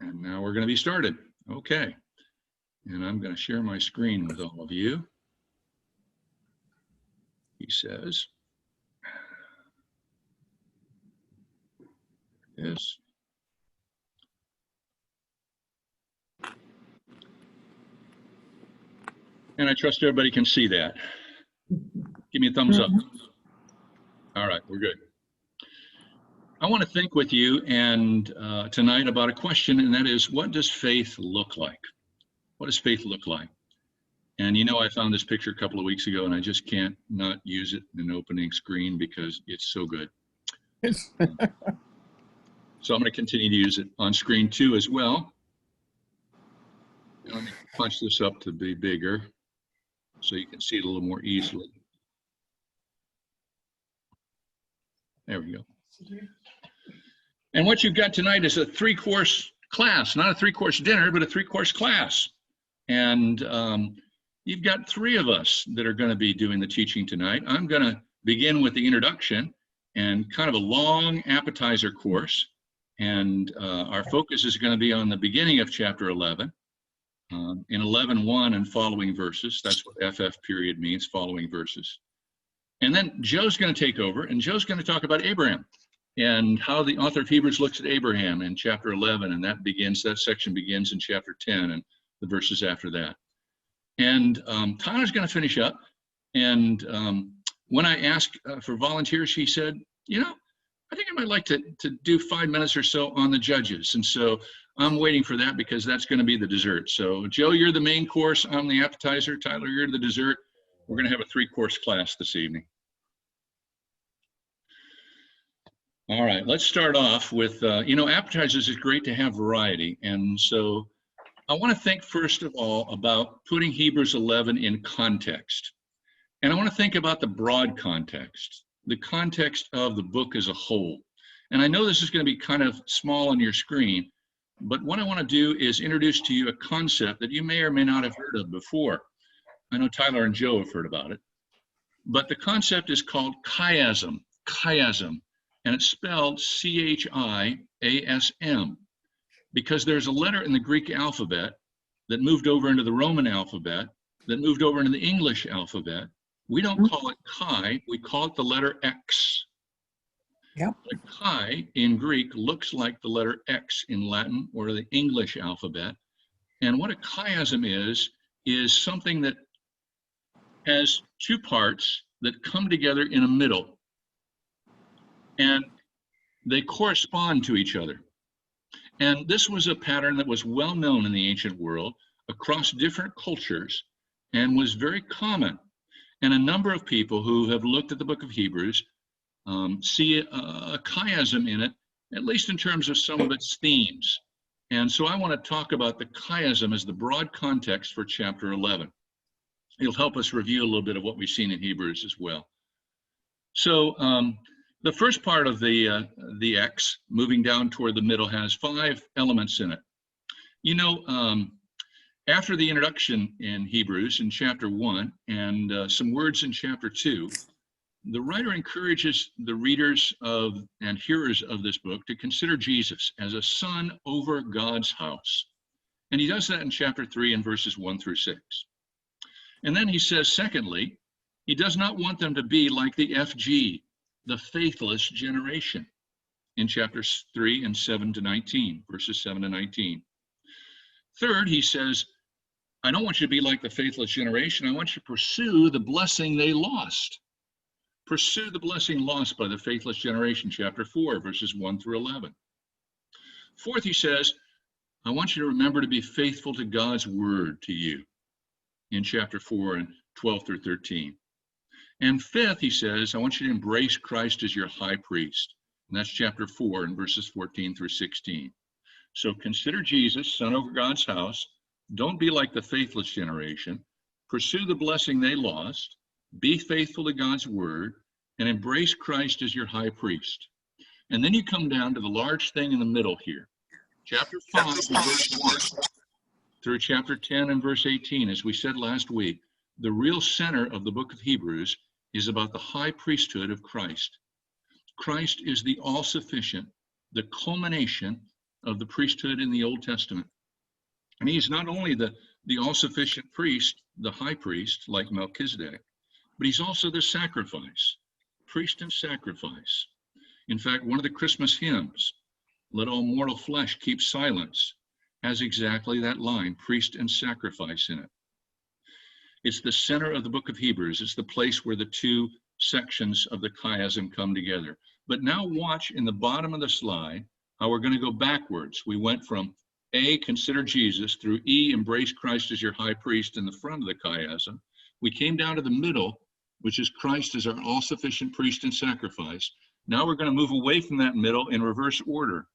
And now we're going to be started. Okay. And I'm going to share my screen with all of you. He says, yes. And I trust everybody can see that. Give me a thumbs up. All right, we're good. I want to think with you and tonight about a question, and that is, what does faith look like? What does faith look like? And you know, I found this picture a couple of weeks ago, and I just can't not use it in an opening screen because it's so good. So I'm going to continue to use it on screen too as well. Let me punch this up to be bigger so you can see it a little more easily. There we go. And what you've got tonight is a 3-course class, not a 3-course dinner, but a 3-course class. And you've got 3 of us that are going to be doing the teaching tonight. I'm going to begin with the introduction and kind of a long appetizer course. And our focus is going to be on the beginning of chapter 11, in 11:1 and following verses. That's what FF period means, following verses. And then Joe's going to take over, and Joe's going to talk about Abraham and how the author of Hebrews looks at Abraham in chapter 11, and that section begins in chapter 10 and the verses after that. And Tyler's going to finish up, and when I asked for volunteers, he said, you know, I think I might like to do 5 minutes or so on the judges, and so I'm waiting for that because that's going to be the dessert. So Joe, you're the main course, I'm the appetizer, Tyler, you're the dessert. We're going to have a 3-course class this evening. All right, let's start off with, you know, appetizers is great to have variety. And so I want to think first of all about putting Hebrews 11 in context. And I want to think about the broad context, the context of the book as a whole. And I know this is going to be kind of small on your screen, but what I want to do is introduce to you a concept that you may or may not have heard of before. I know Tyler and Joe have heard about it, but the concept is called chiasm, and it's spelled C-H-I-A-S-M, because there's a letter in the Greek alphabet that moved over into the Roman alphabet, that moved over into the English alphabet. We don't call it chi, we call it the letter X. Yep. The chi in Greek looks like the letter X in Latin or the English alphabet. And what a chiasm is something that has 2 parts that come together in a middle, and they correspond to each other. And this was a pattern that was well known in the ancient world across different cultures and was very common. And a number of people who have looked at the book of Hebrews see a chiasm in it, at least in terms of some of its themes. And so I want to talk about the chiasm as the broad context for chapter 11. It'll help us review a little bit of what we've seen in Hebrews as well. So the first part of the X, moving down toward the middle, has 5 elements in it. You know, after the introduction in Hebrews in chapter 1 and some words in chapter 2, the writer encourages the readers of and hearers of this book to consider Jesus as a son over God's house. And he does that in chapter 3 and verses 1 through 6. And then he says, secondly, he does not want them to be like the FG, the faithless generation, in chapters 3 and 7 to 19, verses 7 to 19. Third, he says, I don't want you to be like the faithless generation. I want you to pursue the blessing they lost. Pursue the blessing lost by the faithless generation, chapter 4, verses 1 through 11. Fourth, he says, I want you to remember to be faithful to God's word to you, in chapter 4 and 12 through 13. And fifth, he says, I want you to embrace Christ as your high priest. And that's chapter 4 and verses 14 through 16. So consider Jesus, son over God's house. Don't be like the faithless generation. Pursue the blessing they lost. Be faithful to God's word, and embrace Christ as your high priest. And then you come down to the large thing in the middle here. Chapter 5 and verse 1 through chapter 10 and verse 18. As we said last week, the real center of the book of Hebrews is about the high priesthood of Christ. Christ is the all-sufficient, the culmination of the priesthood in the Old Testament. And he's not only the all-sufficient priest, the high priest, like Melchizedek, but he's also the sacrifice, priest and sacrifice. In fact, one of the Christmas hymns, "Let All Mortal Flesh Keep Silence," has exactly that line, priest and sacrifice, in it. It's the center of the book of Hebrews. It's the place where the two sections of the chiasm come together. But now watch in the bottom of the slide how we're going to go backwards. We went from A, consider Jesus, through E, embrace Christ as your high priest in the front of the chiasm. We came down to the middle, which is Christ as our all-sufficient priest and sacrifice. Now we're going to move away from that middle in reverse order.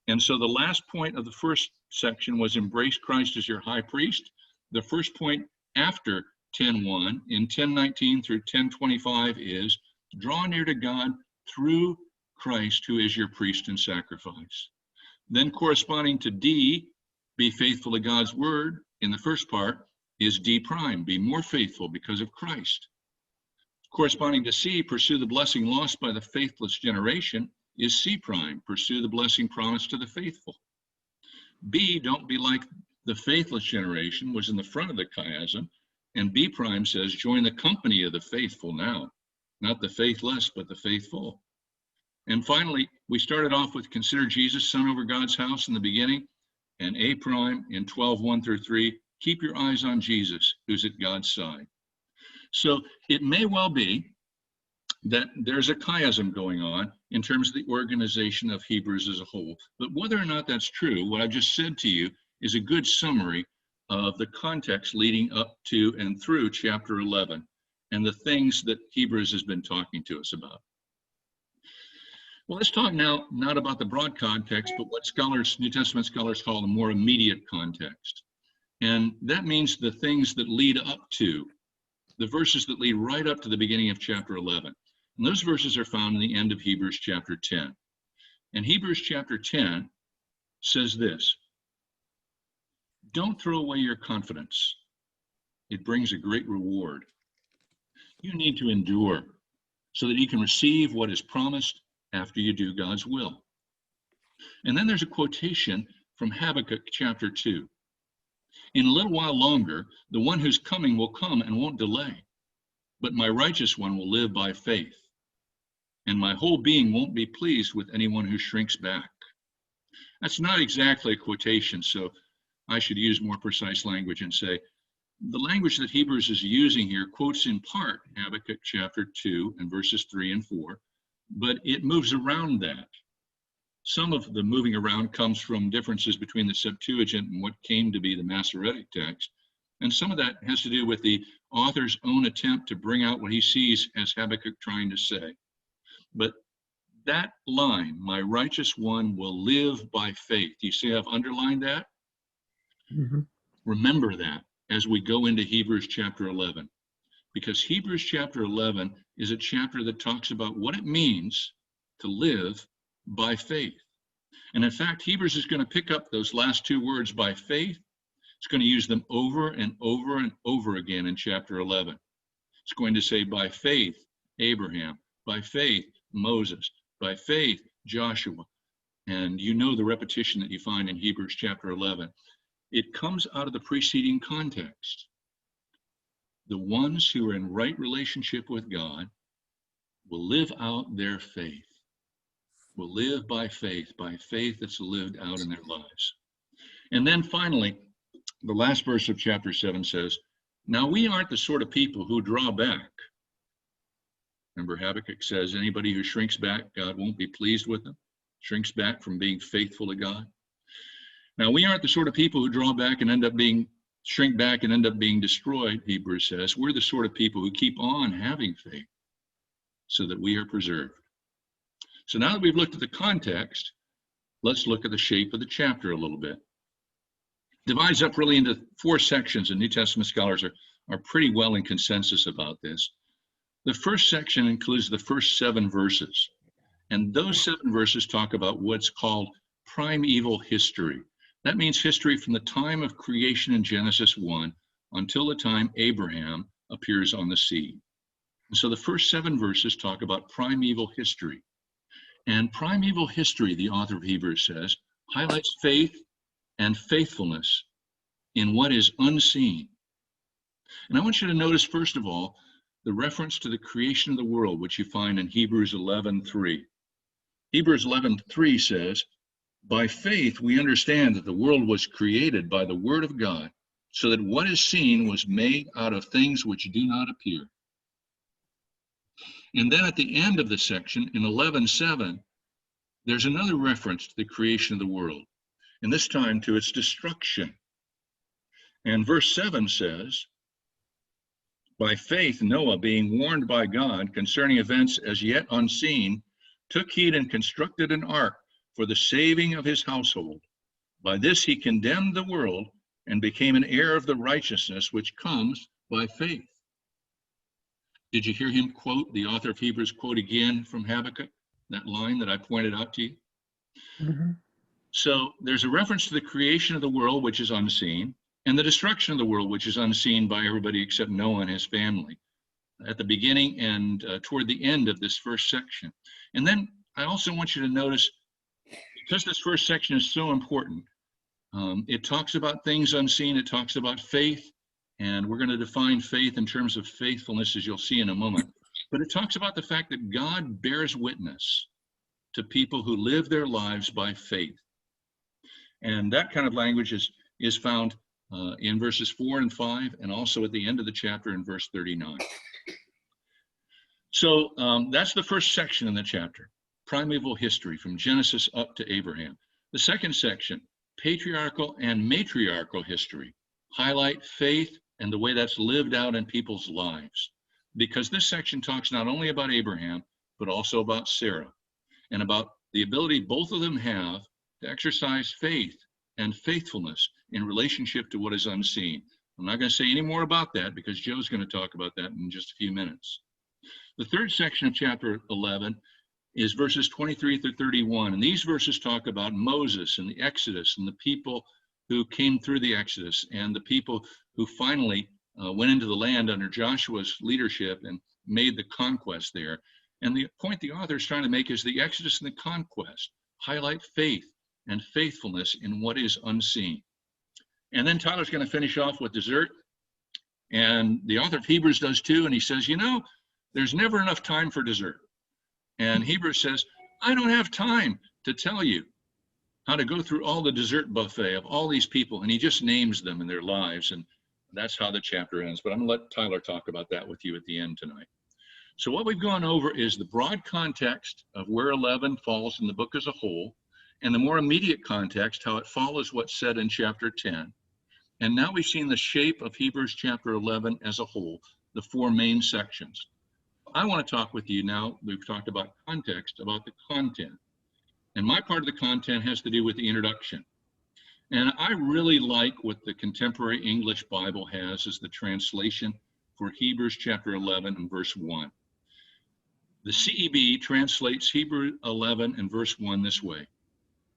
And so the last point of the first section was embrace Christ as your high priest. The first point after 10:1 in 10:19 through 10:25 is draw near to God through Christ, who is your priest and sacrifice. Then corresponding to D, be faithful to God's word, in the first part is D prime, be more faithful because of Christ. Corresponding to C, pursue the blessing lost by the faithless generation, is C prime, pursue the blessing promised to the faithful. B, don't be like the faithless generation, was in the front of the chiasm, and B prime says join the company of the faithful now, not the faithless, but the faithful. And finally, we started off with consider Jesus son over God's house in the beginning, and A prime in 12:1 through 3, keep your eyes on Jesus, who's at God's side. So it may well be that there's a chiasm going on in terms of the organization of Hebrews as a whole. But whether or not that's true, what I've just said to you is a good summary of the context leading up to and through chapter 11 and the things that Hebrews has been talking to us about. Well, let's talk now not about the broad context, but what scholars, New Testament scholars, call the more immediate context. And that means the things that lead up to, the verses that lead right up to the beginning of chapter 11. And those verses are found in the end of Hebrews chapter 10. And Hebrews chapter 10 says this: don't throw away your confidence. It brings a great reward. You need to endure so that you can receive what is promised after you do God's will. And then there's a quotation from Habakkuk chapter 2. In a little while longer, the one who's coming will come and won't delay, but my righteous one will live by faith, and my whole being won't be pleased with anyone who shrinks back. That's not exactly a quotation, so I should use more precise language and say, the language that Hebrews is using here quotes in part Habakkuk chapter 2 and verses 3 and 4, but it moves around that. Some of the moving around comes from differences between the Septuagint and what came to be the Masoretic text, and some of that has to do with the author's own attempt to bring out what he sees as Habakkuk trying to say. But that line, my righteous one will live by faith, you see I've underlined that? Mm-hmm. Remember that as we go into Hebrews chapter 11, because Hebrews chapter 11 is a chapter that talks about what it means to live by faith. And in fact, Hebrews is going to pick up those last two words, by faith. It's going to use them over and over and over again in chapter 11. It's going to say, by faith, Abraham, by faith, Moses, by faith, Joshua. And you know the repetition that you find in Hebrews chapter 11. It comes out of the preceding context. The ones who are in right relationship with God will live out their faith, will live by faith that's lived out in their lives. And then finally, the last verse of chapter 7 says, now we aren't the sort of people who draw back. Remember, Habakkuk says, anybody who shrinks back, God won't be pleased with them, shrinks back from being faithful to God. Now, we aren't the sort of people who draw back and shrink back and end up being destroyed, Hebrews says. We're the sort of people who keep on having faith so that we are preserved. So now that we've looked at the context, let's look at the shape of the chapter a little bit. Divides up really into 4 sections, and New Testament scholars are pretty well in consensus about this. The first section includes the first 7 verses, and those 7 verses talk about what's called primeval history. That means history from the time of creation in Genesis 1 until the time Abraham appears on the scene. And so the first 7 verses talk about primeval history. And primeval history, the author of Hebrews says, highlights faith and faithfulness in what is unseen. And I want you to notice, first of all, the reference to the creation of the world, which you find in Hebrews 11:3. Hebrews 11:3 says, "By faith we understand that the world was created by the word of God, so that what is seen was made out of things which do not appear." And then at the end of the section, in 11:7, there's another reference to the creation of the world, and this time to its destruction. And verse 7 says, "By faith Noah, being warned by God concerning events as yet unseen, took heed and constructed an ark for the saving of his household. By this he condemned the world and became an heir of the righteousness which comes by faith." Did you hear him quote, the author of Hebrews quote again from Habakkuk, that line that I pointed out to you? Mm-hmm. So there's a reference to the creation of the world, which is unseen, and the destruction of the world, which is unseen by everybody except Noah and his family, at the beginning and toward the end of this first section. And then I also want you to notice, because this first section is so important, it talks about things unseen, it talks about faith, and we're going to define faith in terms of faithfulness, as you'll see in a moment. But it talks about the fact that God bears witness to people who live their lives by faith. And that kind of language is found in verses 4 and 5, and also at the end of the chapter in verse 39. So that's the first section in the chapter, primeval history from Genesis up to Abraham. The second section, patriarchal and matriarchal history, highlight faith and the way that's lived out in people's lives. Because this section talks not only about Abraham, but also about Sarah, and about the ability both of them have to exercise faith and faithfulness in relationship to what is unseen. I'm not going to say any more about that because Joe's going to talk about that in just a few minutes. The third section of chapter 11 is verses 23 through 31, and these verses talk about Moses and the Exodus and the people who came through the Exodus and the people who finally went into the land under Joshua's leadership and made the conquest there. And the point the author is trying to make is the Exodus and the conquest highlight faith and faithfulness in what is unseen. And then Tyler's going to finish off with dessert. And the author of Hebrews does too. And he says, you know, there's never enough time for dessert. And Hebrews says, I don't have time to tell you how to go through all the dessert buffet of all these people. And he just names them in their lives. And that's how the chapter ends. But I'm going to let Tyler talk about that with you at the end tonight. So what we've gone over is the broad context of where 11 falls in the book as a whole, and the more immediate context, how it follows what's said in chapter 10. And now we've seen the shape of Hebrews chapter 11 as a whole, the four main sections. I want to talk with you now, we've talked about context, about the content. And my part of the content has to do with the introduction. And I really like what the Contemporary English Bible has as the translation for Hebrews chapter 11 and verse 1. The CEB translates Hebrews 11 and verse 1 this way: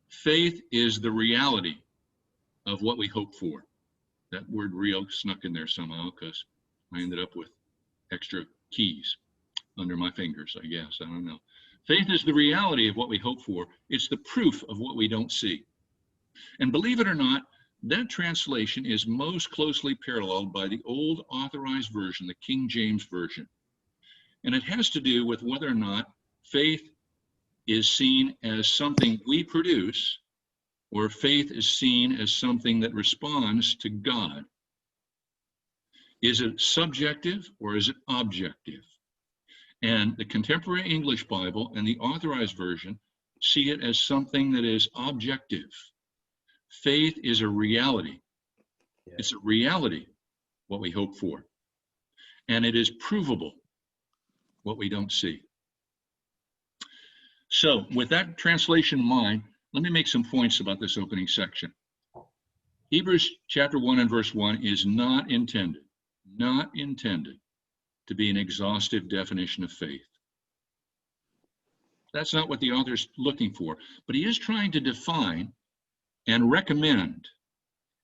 faith is the reality of what we hope for. That word real snuck in there somehow because I ended up with extra keys under my fingers, I guess. I don't know. Faith is the reality of what we hope for. It's the proof of what we don't see. And believe it or not, that translation is most closely paralleled by the old authorized version, the King James Version. And it has to do with whether or not faith is seen as something we produce, or faith is seen as something that responds to God. Is it subjective or is it objective? And the Contemporary English Bible and the Authorized Version see it as something that is objective. Faith is a reality. Yeah. It's a reality, what we hope for. And it is provable, what we don't see. So with that translation in mind, let me make some points about this opening section. Hebrews chapter 1 and verse 1 is not intended to be an exhaustive definition of faith. That's not what the author's looking for, but he is trying to define and recommend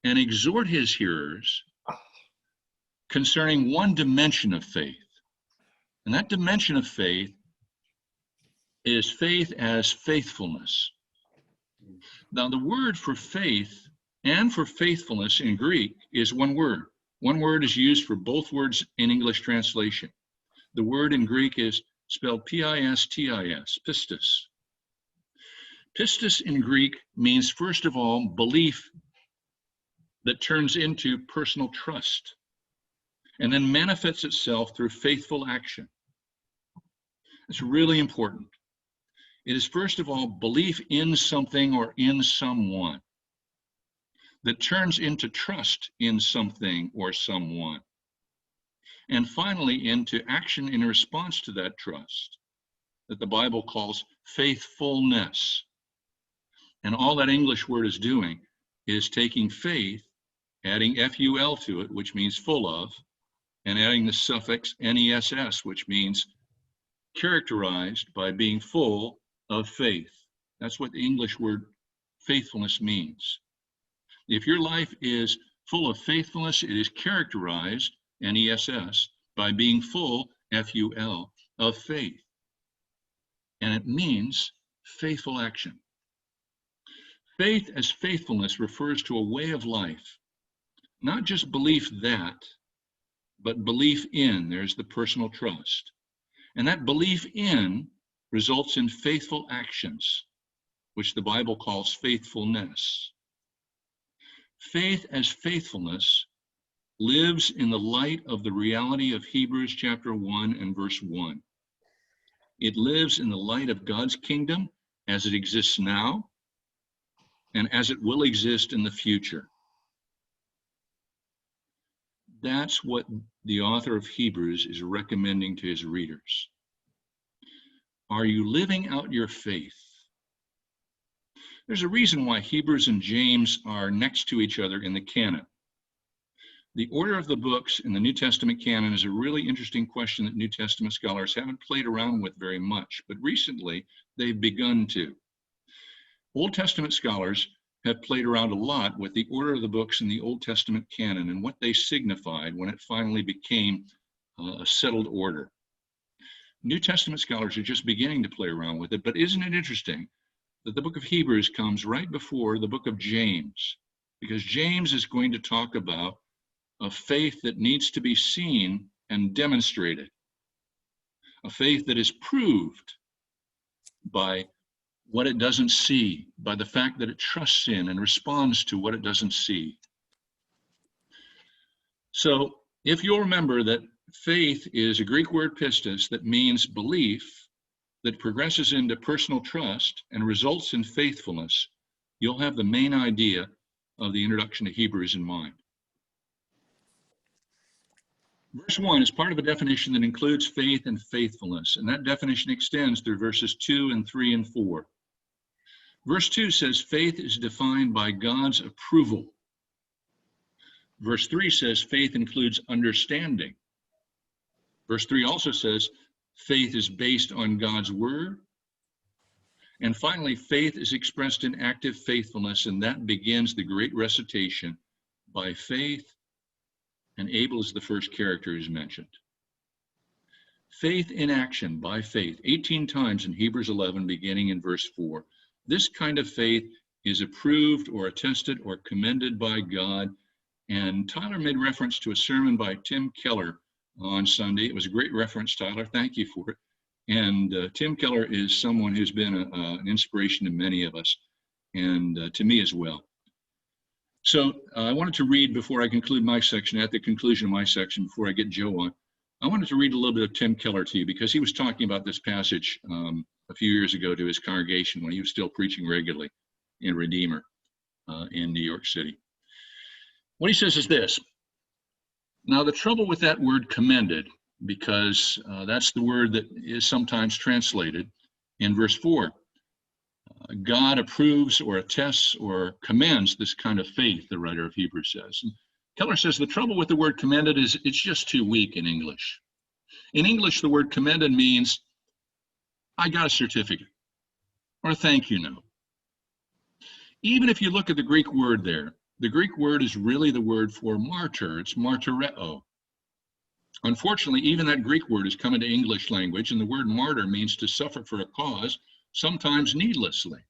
and exhort his hearers concerning one dimension of faith. And that dimension of faith is faith as faithfulness. Now, the word for faith and for faithfulness in Greek is one word. One word is used for both words in English translation. The word in Greek is spelled P-I-S-T-I-S, pistis. Pistis in Greek means, first of all, belief that turns into personal trust and then manifests itself through faithful action. It's really important. It is, first of all, belief in something or in someone that turns into trust in something or someone, and finally into action in response to that trust that the Bible calls faithfulness. And all that English word is doing is taking faith, adding F-U-L to it, which means full of, and adding the suffix N-E-S-S, which means characterized by being full of faith. That's what the English word faithfulness means. If your life is full of faithfulness, it is characterized, N-E-S-S, by being full, F-U-L, of faith. And it means faithful action. Faith as faithfulness refers to a way of life, not just belief that, but belief in. There's the personal trust. And that belief in results in faithful actions, which the Bible calls faithfulness. Faith as faithfulness lives in the light of the reality of Hebrews chapter 1 and verse 1. It lives in the light of God's kingdom as it exists now and as it will exist in the future. That's what the author of Hebrews is recommending to his readers. Are you living out your faith? There's a reason why Hebrews and James are next to each other in the canon. The order of the books in the New Testament canon is a really interesting question that New Testament scholars haven't played around with very much, but recently they've begun to. Old Testament scholars have played around a lot with the order of the books in the Old Testament canon and what they signified when it finally became a settled order. New Testament scholars are just beginning to play around with it, but isn't it interesting that the book of Hebrews comes right before the book of James? Because James is going to talk about a faith that needs to be seen and demonstrated, a faith that is proved by what it doesn't see, by the fact that it trusts in and responds to what it doesn't see. So if you'll remember that faith is a Greek word pistis that means belief that progresses into personal trust and results in faithfulness, you'll have the main idea of the introduction to Hebrews in mind. Verse 1 is part of a definition that includes faith and faithfulness, and that definition extends through verses 2 and 3 and 4. Verse 2 says faith is defined by God's approval. Verse 3 says faith includes understanding. Verse 3 also says faith is based on God's word. And finally, faith is expressed in active faithfulness, and that begins the great recitation by faith, and Abel is the first character who's mentioned. Faith in action, by faith, 18 times in Hebrews 11, beginning in verse 4. This kind of faith is approved or attested or commended by God. And Tyler made reference to a sermon by Tim Keller on Sunday. It was a great reference, Tyler. Thank you for it. And Tim Keller is someone who's been an inspiration to many of us, and to me as well. So I wanted to read before I conclude my section, at the conclusion of my section, before I get Joe on. I wanted to read a little bit of Tim Keller to you because he was talking about this passage a few years ago to his congregation when he was still preaching regularly in Redeemer in New York City. What he says is this. Now, the trouble with that word commended, because that's the word that is sometimes translated in verse 4. God approves or attests or commends this kind of faith, the writer of Hebrews says. And Keller says the trouble with the word commended is it's just too weak in English. In English, the word commended means, I got a certificate or a thank you note. Even if you look at the Greek word there, the Greek word is really the word for martyr. It's martyreo. Unfortunately, even that Greek word has come into English language, and the word martyr means to suffer for a cause, sometimes needlessly.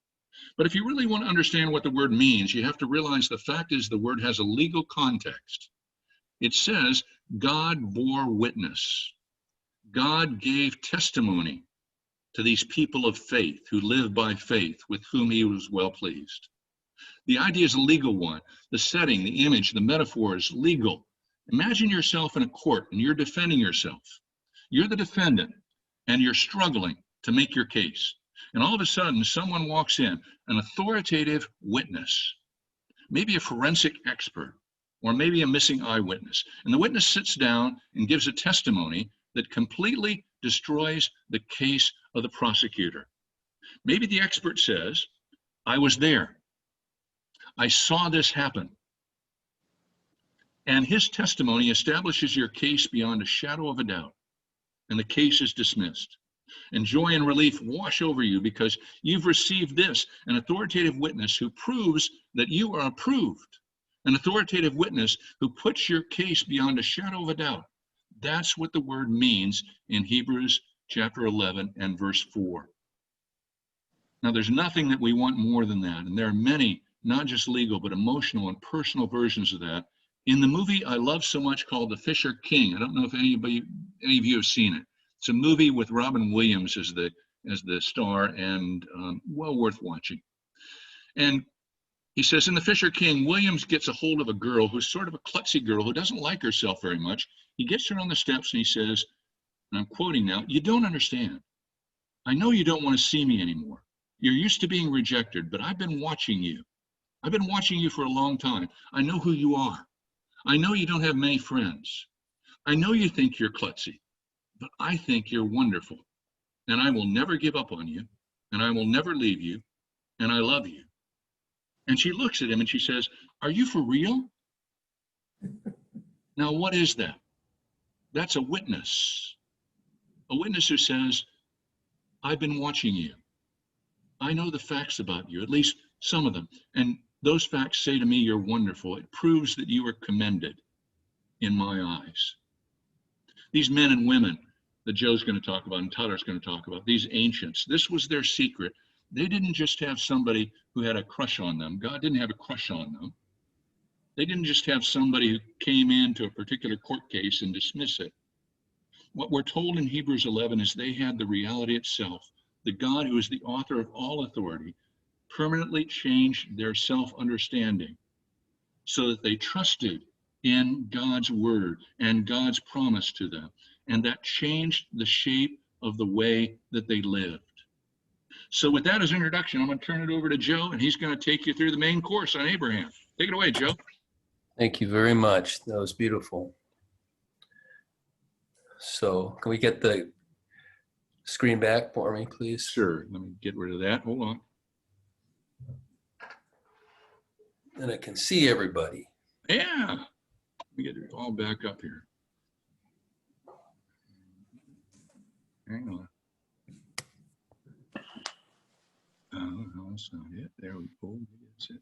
But if you really want to understand what the word means, you have to realize the fact is the word has a legal context. It says God bore witness. God gave testimony to these people of faith who live by faith, with whom he was well pleased. The idea is a legal one. The setting, the image, the metaphor is legal. Imagine yourself in a court and you're defending yourself. You're the defendant and you're struggling to make your case. And all of a sudden, someone walks in, an authoritative witness, maybe a forensic expert, or maybe a missing eyewitness. And the witness sits down and gives a testimony that completely destroys the case of the prosecutor. Maybe the expert says, I was there. I saw this happen. And his testimony establishes your case beyond a shadow of a doubt. And the case is dismissed. And joy and relief wash over you because you've received this, an authoritative witness who proves that you are approved. An authoritative witness who puts your case beyond a shadow of a doubt. That's what the word means in Hebrews chapter 11 and verse 4. Now, there's nothing that we want more than that. And there are many, not just legal, but emotional and personal versions of that. In the movie I love so much called The Fisher King, I don't know if any of you have seen it. It's a movie with Robin Williams as the star, and well worth watching. And he says, in The Fisher King, Williams gets a hold of a girl who's sort of a klutzy girl who doesn't like herself very much. He gets her on the steps and he says, and I'm quoting now, you don't understand. I know you don't want to see me anymore. You're used to being rejected, but I've been watching you. I've been watching you for a long time. I know who you are. I know you don't have many friends. I know you think you're klutzy, but I think you're wonderful. And I will never give up on you, and I will never leave you, and I love you. And she looks at him and she says, are you for real? Now, what is that? That's a witness who says, I've been watching you. I know the facts about you, at least some of them. And those facts say to me, you're wonderful. It proves that you are commended in my eyes. These men and women that Joe's going to talk about and Tyler's going to talk about, these ancients, this was their secret. They didn't just have somebody who had a crush on them. God didn't have a crush on them. They didn't just have somebody who came into a particular court case and dismiss it. What we're told in Hebrews 11 is they had the reality itself. The God who is the author of all authority permanently changed their self-understanding so that they trusted in God's word and God's promise to them. And that changed the shape of the way that they lived. So with that as an introduction, I'm going to turn it over to Joe, and he's going to take you through the main course on Abraham. Take it away, Joe. Thank you very much. That was beautiful. So can we get the screen back for me, please? Sure. Let me get rid of that. Hold on. And I can see everybody. Yeah. Let me get it all back up here. Hang on. Oh, no, that's not it. There we go. That's it.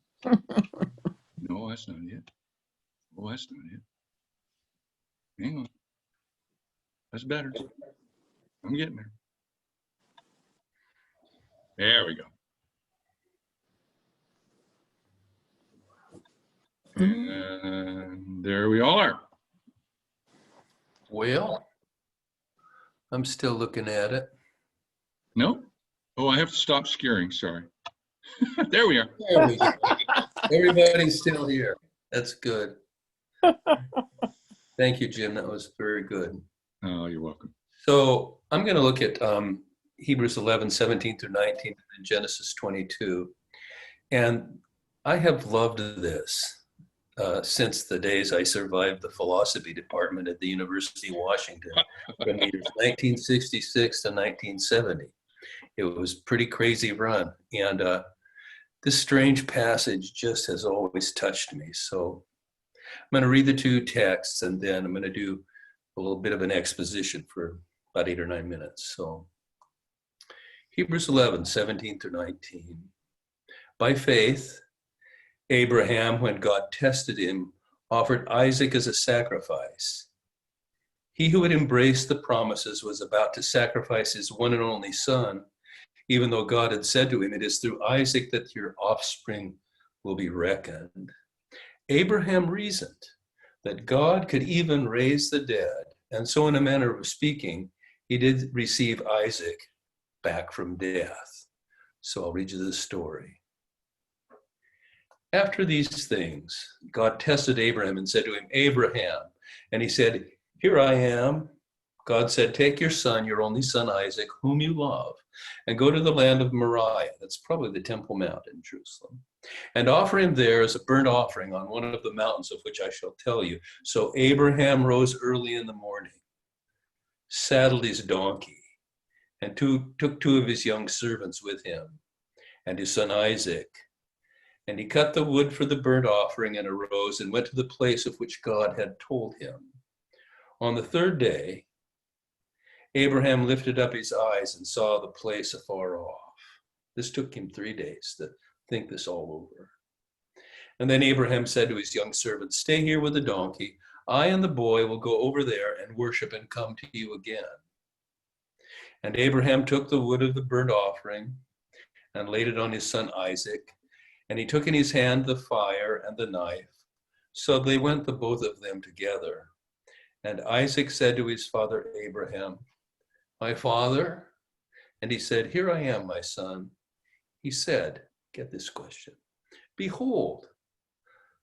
No, that's not it. Oh, that's not it. Hang on. That's better. I'm getting there. There we go. And there we all are. Well, I'm still looking at it. No? Oh, I have to stop scaring. Sorry. There we are. There we go. Everybody's still here. That's good. Thank you, Jim. That was very good. Oh, you're welcome. So I'm going to look at Hebrews 11, 17 through 19, and Genesis 22. And I have loved this since the days I survived the philosophy department at the University of Washington from the years 1966 to 1970. It was a pretty crazy run. And this strange passage just has always touched me. So I'm going to read the two texts, and then I'm going to do a little bit of an exposition for about 8 or 9 minutes. So Hebrews 11, 17 through 19. By faith, Abraham, when God tested him, offered Isaac as a sacrifice. He who had embraced the promises was about to sacrifice his one and only son, even though God had said to him, "It is through Isaac that your offspring will be reckoned." Abraham reasoned that God could even raise the dead, and so in a manner of speaking, he did receive Isaac back from death. So I'll read you the story. After these things, God tested Abraham and said to him, "Abraham." And he said, "Here I am." God said, "Take your son, your only son Isaac, whom you love, and go to the land of Moriah," that's probably the Temple Mount in Jerusalem, "and offer him there as a burnt offering on one of the mountains of which I shall tell you." So Abraham rose early in the morning, saddled his donkey, and took two of his young servants with him, and his son Isaac. And he cut the wood for the burnt offering and arose and went to the place of which God had told him. On the third day, Abraham lifted up his eyes and saw the place afar off. This took him 3 days to think this all over. And then Abraham said to his young servant, "Stay here with the donkey. I and the boy will go over there and worship and come to you again." And Abraham took the wood of the burnt offering and laid it on his son Isaac. And he took in his hand the fire and the knife. So they went, the both of them together. And Isaac said to his father Abraham, "My father?" And he said, "Here I am, my son." He said, get this question, "Behold,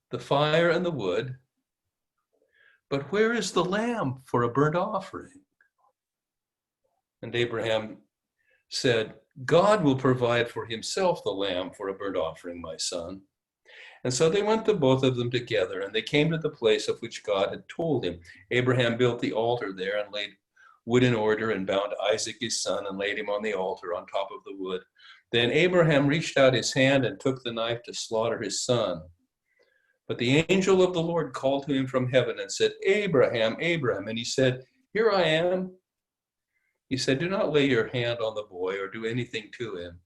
the fire and the wood, but where is the lamb for a burnt offering?" And Abraham said, "God will provide for himself the lamb for a burnt offering, my son." And so they went, the both of them together, and they came to the place of which God had told him. Abraham built the altar there and laid wood in order and bound Isaac his son and laid him on the altar on top of the wood. Then Abraham reached out his hand and took the knife to slaughter his son. But the angel of the Lord called to him from heaven and said, "Abraham, Abraham." And he said, "Here I am." He said, "Do not lay your hand on the boy or do anything to him.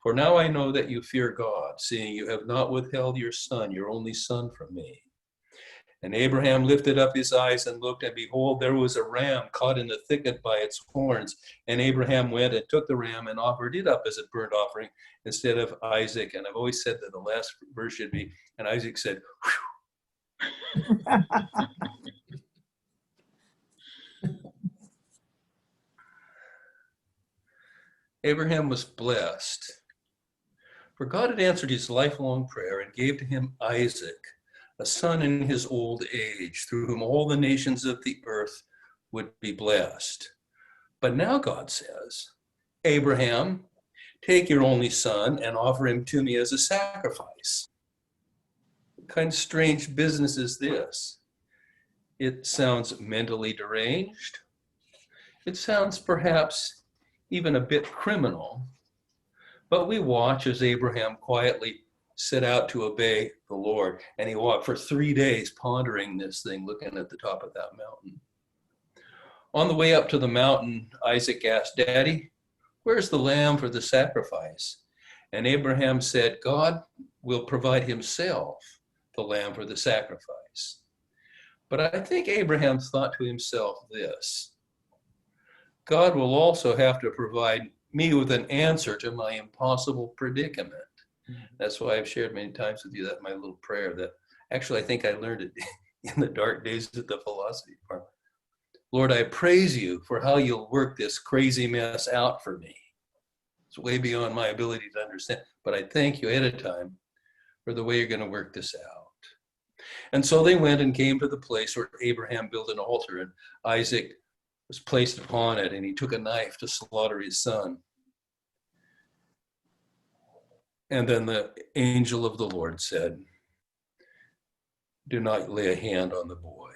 For now I know that you fear God, seeing you have not withheld your son, your only son, from me." And Abraham lifted up his eyes and looked, and behold, there was a ram caught in the thicket by its horns. And Abraham went and took the ram and offered it up as a burnt offering instead of Isaac. And I've always said that the last verse should be, "And Isaac said, whew." Abraham was blessed, for God had answered his lifelong prayer and gave to him Isaac, a son in his old age, through whom all the nations of the earth would be blessed. But now God says, "Abraham, take your only son and offer him to me as a sacrifice." What kind of strange business is this? It sounds mentally deranged. It sounds perhaps even a bit criminal. But we watch as Abraham quietly set out to obey the Lord. And he walked for 3 days pondering this thing, looking at the top of that mountain. On the way up to the mountain, Isaac asked, "Daddy, where's the lamb for the sacrifice?" And Abraham said, "God will provide himself the lamb for the sacrifice." But I think Abraham thought to himself this: God will also have to provide me with an answer to my impossible predicament. That's why I've shared many times with you that my little prayer that actually I think I learned it in the dark days at the philosophy department. Lord, I praise you for how you'll work this crazy mess out for me. It's way beyond my ability to understand, but I thank you ahead of time for the way you're going to work this out. And so they went and came to the place where Abraham built an altar, and Isaac was placed upon it, and he took a knife to slaughter his son. And then the angel of the Lord said, "Do not lay a hand on the boy."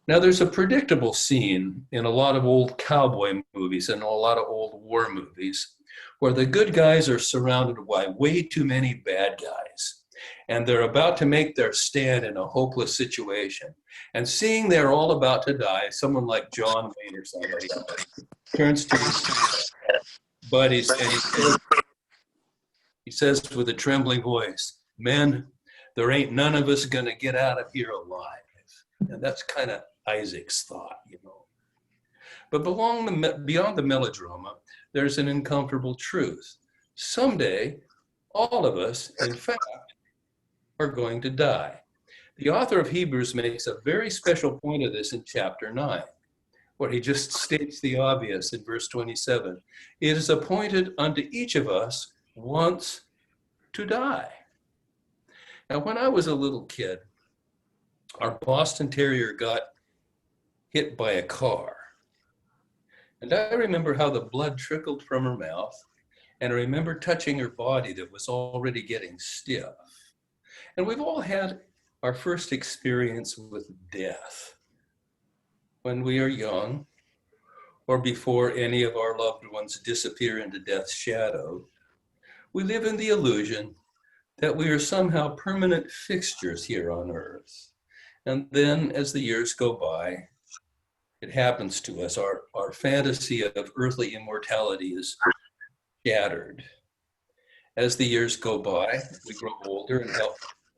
Now there's a predictable scene in a lot of old cowboy movies and a lot of old war movies where the good guys are surrounded by way too many bad guys. And they're about to make their stand in a hopeless situation. And seeing they're all about to die, someone like John Wayne or somebody turns to his buddies and he says with a trembling voice, "Men, there ain't none of us gonna get out of here alive." And that's kind of Isaac's thought, you know. But beyond the melodrama, there's an uncomfortable truth. Someday, all of us, in fact, are going to die. The author of Hebrews makes a very special point of this in chapter 9, where he just states the obvious in verse 27. It is appointed unto each of us once to die. Now, when I was a little kid, our Boston Terrier got hit by a car. And I remember how the blood trickled from her mouth, and I remember touching her body that was already getting stiff. And we've all had our first experience with death when we are young, or before any of our loved ones disappear into death's shadow. We live in the illusion that we are somehow permanent fixtures here on earth. And then as the years go by, it happens to us. Our fantasy of earthly immortality is shattered. As the years go by, we grow older and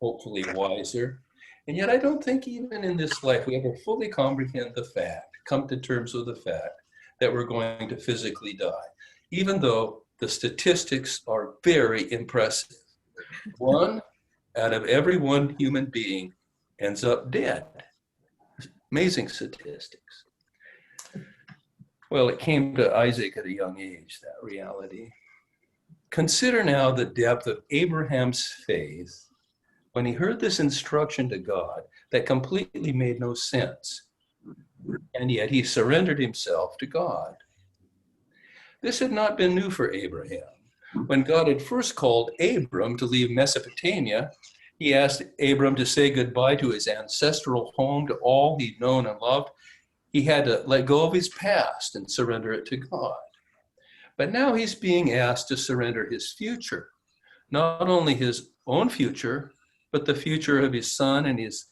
hopefully wiser. And yet I don't think even in this life we ever fully comprehend the fact, come to terms with the fact that we're going to physically die, even though the statistics are very impressive. 1 out of every 1 human being ends up dead. Amazing statistics. Well, it came to Isaac at a young age, that reality. Consider now the depth of Abraham's faith when he heard this instruction to God that completely made no sense, and yet he surrendered himself to God. This had not been new for Abraham. When God had first called Abram to leave Mesopotamia, he asked Abram to say goodbye to his ancestral home, to all he'd known and loved. He had to let go of his past and surrender it to God. But now he's being asked to surrender his future, not only his own future, but the future of his son and his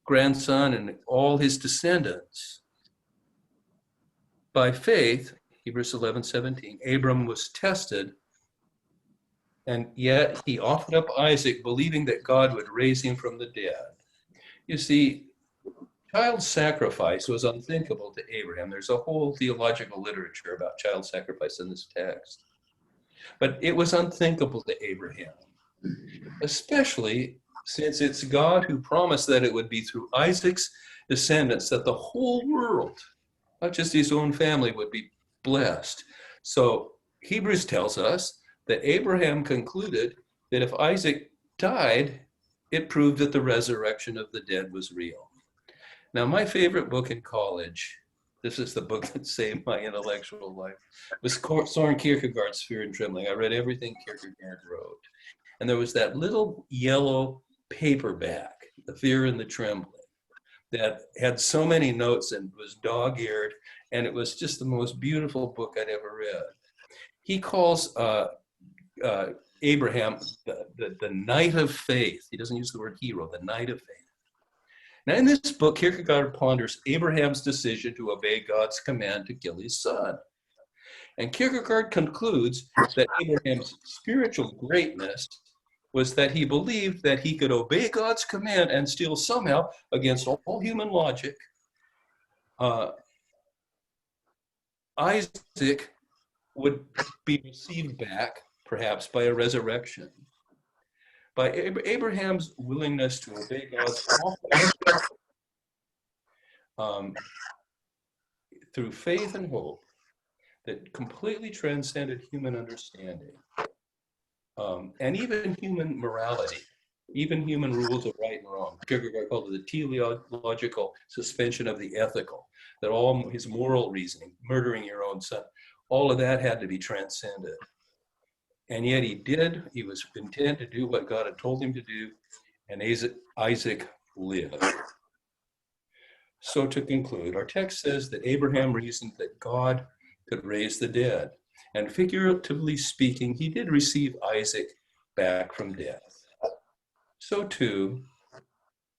grandson and all his descendants. By faith, Hebrews 11:17, Abram was tested, and yet he offered up Isaac, believing that God would raise him from the dead. You see, child sacrifice was unthinkable to Abraham. There's a whole theological literature about child sacrifice in this text. But it was unthinkable to Abraham, especially since it's God who promised that it would be through Isaac's descendants that the whole world, not just his own family, would be blessed. So Hebrews tells us that Abraham concluded that if Isaac died, it proved that the resurrection of the dead was real. Now, my favorite book in college, this is the book that saved my intellectual life, was Soren Kierkegaard's Fear and Trembling. I read everything Kierkegaard wrote. And there was that little yellow paperback, The Fear and the Trembling, that had so many notes and was dog-eared, and it was just the most beautiful book I'd ever read. He calls Abraham the knight of faith. He doesn't use the word hero, the knight of faith. Now, in this book, Kierkegaard ponders Abraham's decision to obey God's command to kill his son. And Kierkegaard concludes that Abraham's spiritual greatness was that he believed that he could obey God's command and still somehow, against all human logic, Isaac would be received back, perhaps, by a resurrection. By Abraham's willingness to obey God's offer, through faith and hope that completely transcended human understanding, and even human morality, even human rules of right and wrong. Kierkegaard called it the teleological suspension of the ethical, that all his moral reasoning, murdering your own son, all of that had to be transcended. And yet he was content to do what God had told him to do, and Isaac lived. So to conclude, our text says that Abraham reasoned that God could raise the dead. And figuratively speaking, he did receive Isaac back from death. So too,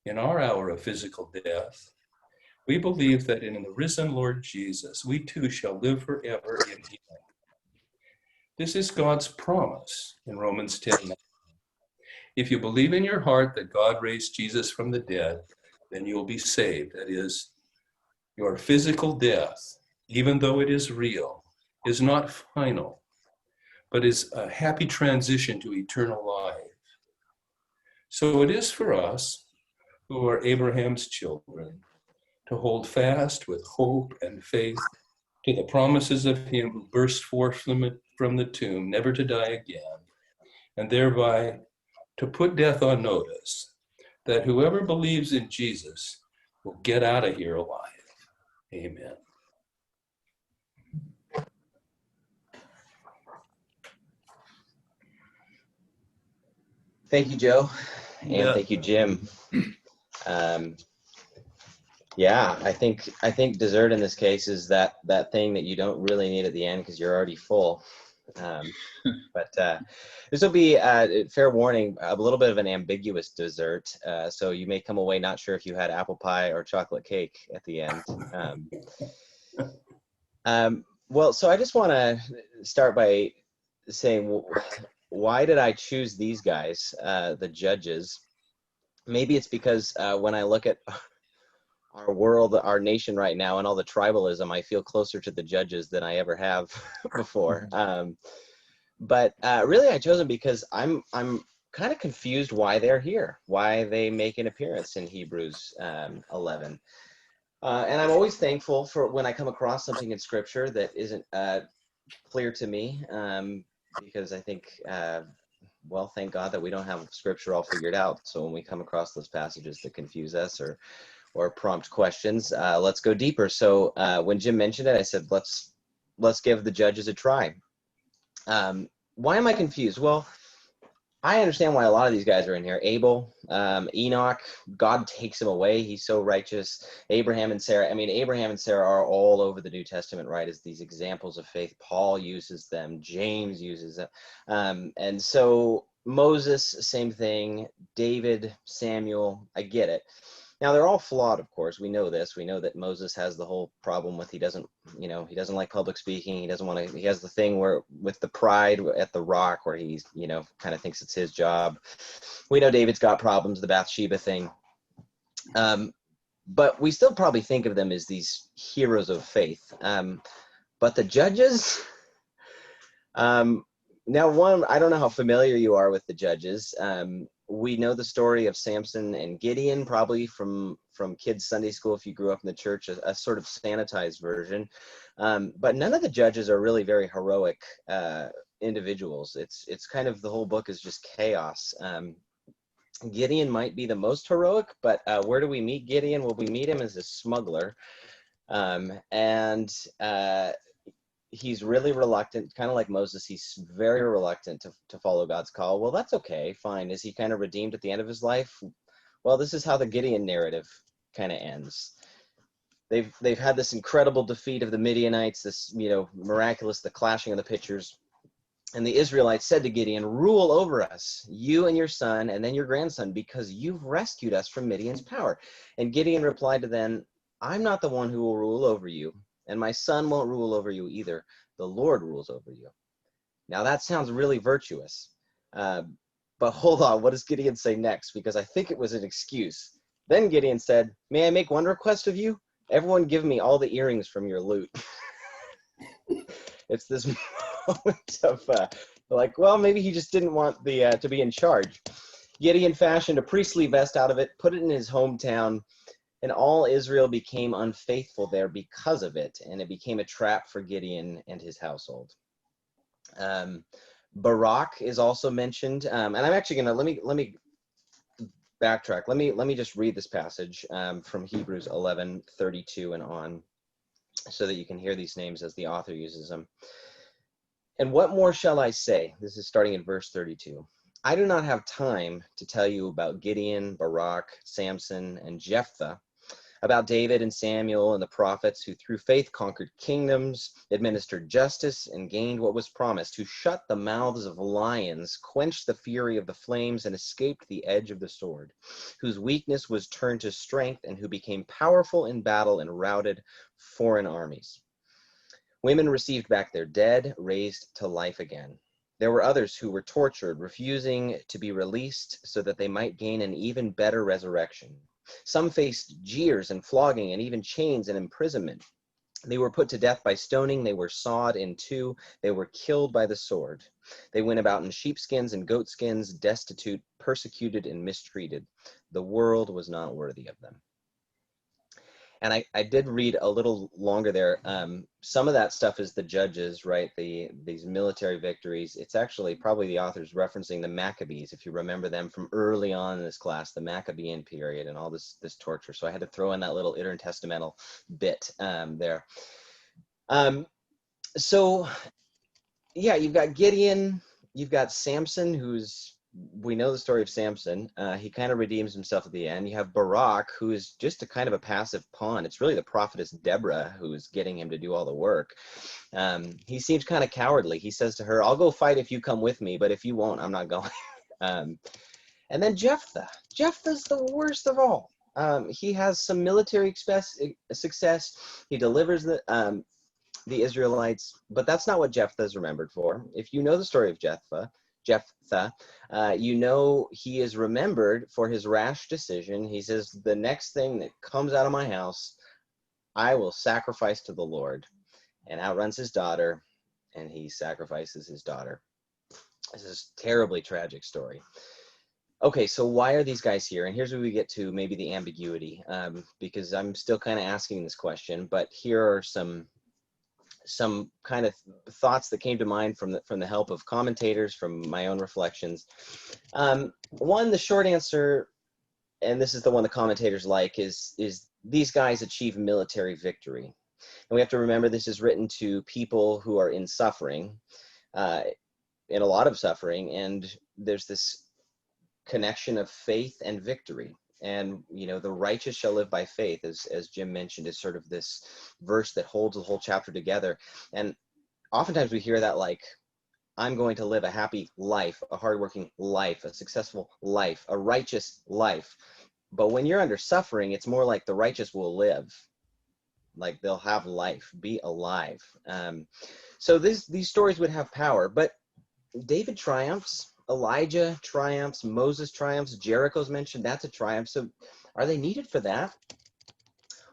in our hour of physical death, we believe that in the risen Lord Jesus, we too shall live forever in him. This is God's promise in Romans 10:9. If you believe in your heart that God raised Jesus from the dead, then you will be saved. That is, your physical death even though it is real, is not final, but is a happy transition to eternal life. So it is for us who are Abraham's children to hold fast with hope and faith to the promises of him who burst forth from the tomb, never to die again, and thereby to put death on notice, that whoever believes in Jesus will get out of here alive. Amen. Thank you, Joe, and Yeah. thank you, Jim. Yeah, I think dessert in this case is that thing that you don't really need at the end because you're already full. But this will be fair warning, a little bit of an ambiguous dessert. So you may come away not sure if you had apple pie or chocolate cake at the end. Well, so I just want to start by saying, why did I choose these guys, the judges? Maybe it's because when I look at our world, our nation right now, and all the tribalism, I feel closer to the judges than I ever have before. But really, I chose them because I'm kind of confused why they're here, why they make an appearance in Hebrews 11. And I'm always thankful for when I come across something in Scripture that isn't clear to me, because I think, well, thank God that we don't have Scripture all figured out. So when we come across those passages that confuse us or prompt questions, let's go deeper. So when Jim mentioned it, I said, let's give the judges a try. Why am I confused? Well, I understand why a lot of these guys are in here. Abel, Enoch, God takes him away. He's so righteous. Abraham and Sarah. I mean, Abraham and Sarah are all over the New Testament, right, as these examples of faith. Paul uses them. James uses them. And so Moses, same thing. David, Samuel, I get it. Now, they're all flawed, of course. We know this. We know that Moses has the whole problem with he doesn't like public speaking. He doesn't want to, he has the thing where with the pride at the rock where he's, kind of thinks it's his job. We know David's got problems, the Bathsheba thing. But we still probably think of them as these heroes of faith. But the judges, now one, I don't know how familiar you are with the judges. We know the story of Samson and Gideon, probably from kids' Sunday school if you grew up in the church, a sort of sanitized version. But none of the judges are really very heroic individuals. It's kind of, the whole book is just chaos. Gideon might be the most heroic, but where do we meet Gideon? Well, we meet him as a smuggler. He's really reluctant, kind of like Moses. He's very reluctant to follow God's call. Well, that's okay, fine. Is he kind of redeemed at the end of his life? Well, this is how the Gideon narrative kind of ends. They've had this incredible defeat of the Midianites, this miraculous, the clashing of the pitchers. And the Israelites said to Gideon, "Rule over us, you and your son, and then your grandson, because you've rescued us from Midian's power." And Gideon replied to them, "I'm not the one who will rule over you, and my son won't rule over you either. The Lord rules over you." Now that sounds really virtuous. But hold on, what does Gideon say next? Because I think it was an excuse. Then Gideon said, "May I make one request of you? Everyone give me all the earrings from your loot." It's this moment of like, well, maybe he just didn't want the to be in charge. Gideon fashioned a priestly vest out of it, put it in his hometown, and all Israel became unfaithful there because of it, and it became a trap for Gideon and his household. Barak is also mentioned, and I'm actually gonna let me backtrack. Let me just read this passage from Hebrews 11:32 and on, so that you can hear these names as the author uses them. "And what more shall I say?" This is starting in verse 32. "I do not have time to tell you about Gideon, Barak, Samson, and Jephthah, about David and Samuel and the prophets who through faith conquered kingdoms, administered justice, and gained what was promised, who shut the mouths of lions, quenched the fury of the flames, and escaped the edge of the sword, whose weakness was turned to strength, and who became powerful in battle and routed foreign armies. Women received back their dead, raised to life again. There were others who were tortured, refusing to be released so that they might gain an even better resurrection. Some faced jeers and flogging and even chains and imprisonment. They were put to death by stoning. They were sawed in two. They were killed by the sword. They went about in sheepskins and goatskins, destitute, persecuted, and mistreated. The world was not worthy of them. And I did read a little longer there. Some of that stuff is the judges, right? These military victories. It's actually probably the author's referencing the Maccabees, if you remember them from early on in this class, the Maccabean period and all this torture. So I had to throw in that little intertestamental bit there. So yeah, you've got Gideon, you've got Samson, we know the story of Samson. He kind of redeems himself at the end. You have Barak, who is just a kind of a passive pawn. It's really the prophetess Deborah who is getting him to do all the work. He seems kind of cowardly. He says to her, I'll go fight if you come with me, but if you won't, I'm not going. And then Jephthah. Jephthah's the worst of all. He has some military success. He delivers the Israelites, but that's not what Jephthah is remembered for. If you know the story of Jephthah, you know he is remembered for his rash decision. He says, the next thing that comes out of my house, I will sacrifice to the Lord, and outruns his daughter, and he sacrifices his daughter. This is a terribly tragic story. Okay, so why are these guys here? And here's where we get to maybe the ambiguity, because I'm still kind of asking this question, but here are some kind of thoughts that came to mind from the help of commentators, from my own reflections. One, the short answer, and this is the one the commentators like, is these guys achieve military victory. And we have to remember this is written to people who are in suffering, in a lot of suffering, and there's this connection of faith and victory. And, you know, the righteous shall live by faith, as Jim mentioned, is sort of this verse that holds the whole chapter together. And oftentimes we hear that like, I'm going to live a happy life, a hardworking life, a successful life, a righteous life. But when you're under suffering, it's more like the righteous will live. Like they'll have life, be alive. So these stories would have power. But David triumphs. Elijah triumphs, Moses triumphs, Jericho's mentioned, that's a triumph. So are they needed for that?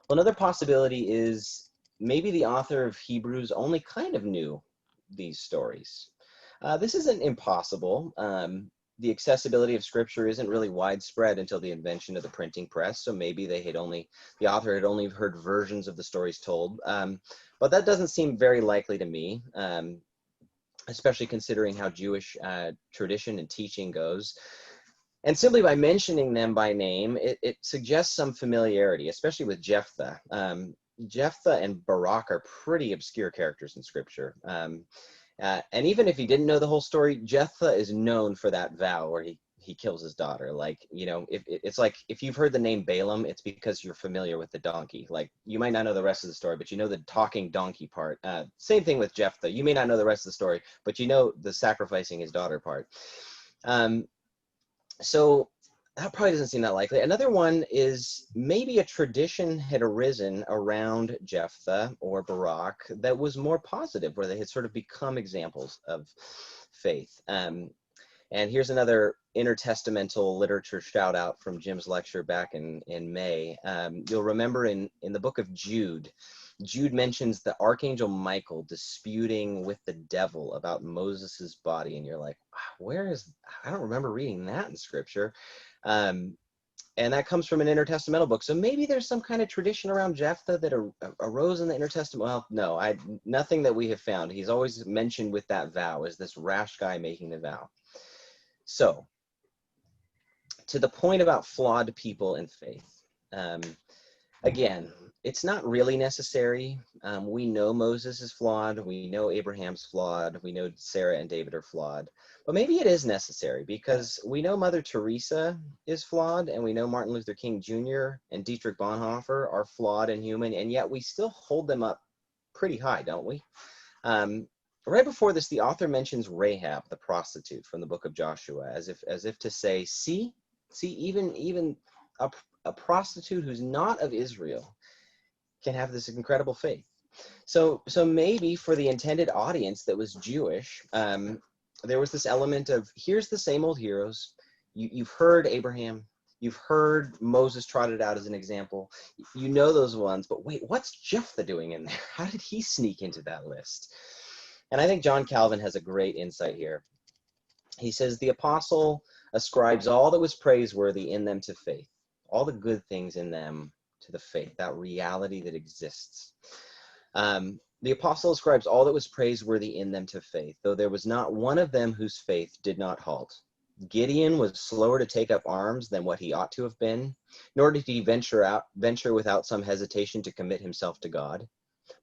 Well, another possibility is maybe the author of Hebrews only kind of knew these stories. This isn't impossible. The accessibility of scripture isn't really widespread until the invention of the printing press. So maybe the author had only heard versions of the stories told. But that doesn't seem very likely to me. Especially considering how Jewish tradition and teaching goes. And simply by mentioning them by name, it suggests some familiarity, especially with Jephthah. Jephthah and Barak are pretty obscure characters in Scripture. And even if you didn't know the whole story, Jephthah is known for that vow where he kills his daughter. Like, you know, it's like if you've heard the name Balaam, it's because you're familiar with the donkey. Like, you might not know the rest of the story, but you know the talking donkey part. Same thing with Jephthah. You may not know the rest of the story, but you know the sacrificing his daughter part. So that probably doesn't seem that likely. Another one is maybe a tradition had arisen around Jephthah or Barak that was more positive, where they had sort of become examples of faith. And here's another intertestamental literature shout out from Jim's lecture back in May. You'll remember in the book of Jude mentions the Archangel Michael disputing with the devil about Moses's body. And you're like, I don't remember reading that in scripture. And that comes from an intertestamental book. So maybe there's some kind of tradition around Jephthah that arose in the intertestament. Well, no, nothing that we have found. He's always mentioned with that vow as this rash guy making the vow. So, to the point about flawed people in faith, again, it's not really necessary. We know Moses is flawed. We know Abraham's flawed. We know Sarah and David are flawed. But maybe it is necessary because we know Mother Teresa is flawed, and we know Martin Luther King Jr. and Dietrich Bonhoeffer are flawed and human, and yet we still hold them up pretty high, don't we? Right before this, the author mentions Rahab, the prostitute from the book of Joshua, as if to say, see, even a prostitute who's not of Israel can have this incredible faith. So maybe for the intended audience that was Jewish, there was this element of, here's the same old heroes. You've heard Abraham, You've heard Moses trotted out as an example. You know those ones, but wait, what's Jephthah doing in there? How did he sneak into that list? And I think John Calvin has a great insight here. He says, the apostle ascribes all that was praiseworthy in them to faith, all the good things in them to the faith, that reality that exists. The apostle ascribes all that was praiseworthy in them to faith, though there was not one of them whose faith did not halt. Gideon was slower to take up arms than what he ought to have been, nor did he venture without some hesitation to commit himself to God.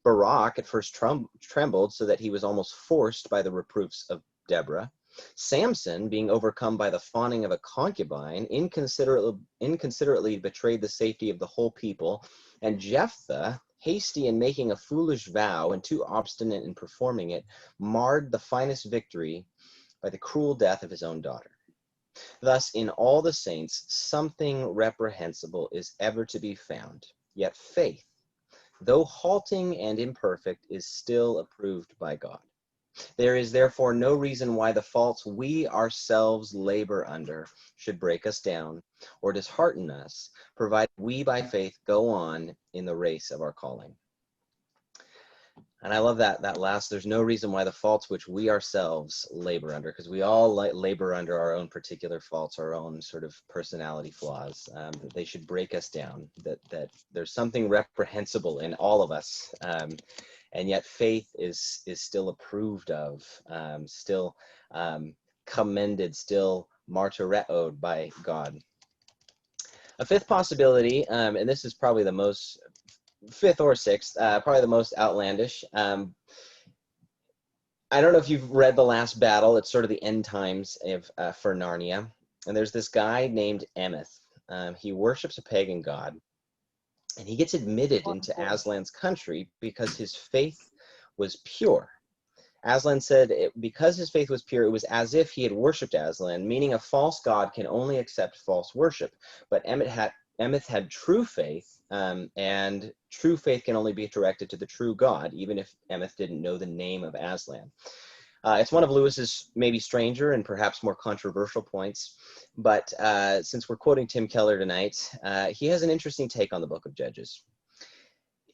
Barak at first trembled so that he was almost forced by the reproofs of Deborah. Samson, being overcome by the fawning of a concubine, inconsiderately betrayed the safety of the whole people, and Jephthah, hasty in making a foolish vow and too obstinate in performing it, marred the finest victory by the cruel death of his own daughter. Thus, in all the saints, something reprehensible is ever to be found, yet faith, though halting and imperfect, is still approved by God. There is therefore no reason why the faults we ourselves labor under should break us down or dishearten us, provided we by faith go on in the race of our calling. And I love that last, there's no reason why the faults which we ourselves labor under, because we all labor under our own particular faults, our own sort of personality flaws, that they should break us down, that there's something reprehensible in all of us. And yet faith is still approved of, still commended, still martyreoed by God. A fifth possibility, and this is probably the most, fifth or sixth, probably the most outlandish. I don't know if you've read The Last Battle. It's sort of the end times for Narnia. And there's this guy named Emeth. He worships a pagan god. And he gets admitted into Aslan's country because his faith was pure. Aslan said because his faith was pure, it was as if he had worshipped Aslan, meaning a false god can only accept false worship. But Emeth had true faith, and true faith can only be directed to the true God, even if Emeth didn't know the name of Aslan. It's one of Lewis's maybe stranger and perhaps more controversial points, but since we're quoting Tim Keller tonight, he has an interesting take on the book of Judges.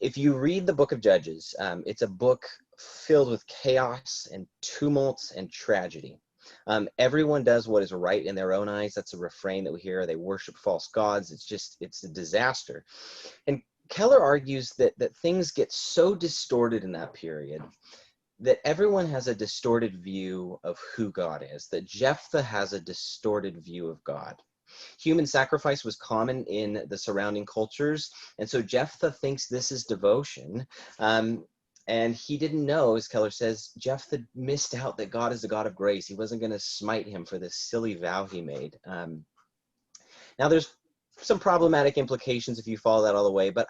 If you read the book of Judges, it's a book filled with chaos and tumult and tragedy. Everyone does what is right in their own eyes. That's a refrain that we hear. They worship false gods. It's a disaster. And Keller argues that things get so distorted in that period that everyone has a distorted view of who God is, that Jephthah has a distorted view of God. Human sacrifice was common in the surrounding cultures, and so Jephthah thinks this is devotion, and he didn't know, as Keller says, Jephthah missed out that God is a God of grace. He wasn't going to smite him for this silly vow he made. Now, there's some problematic implications if you follow that all the way, but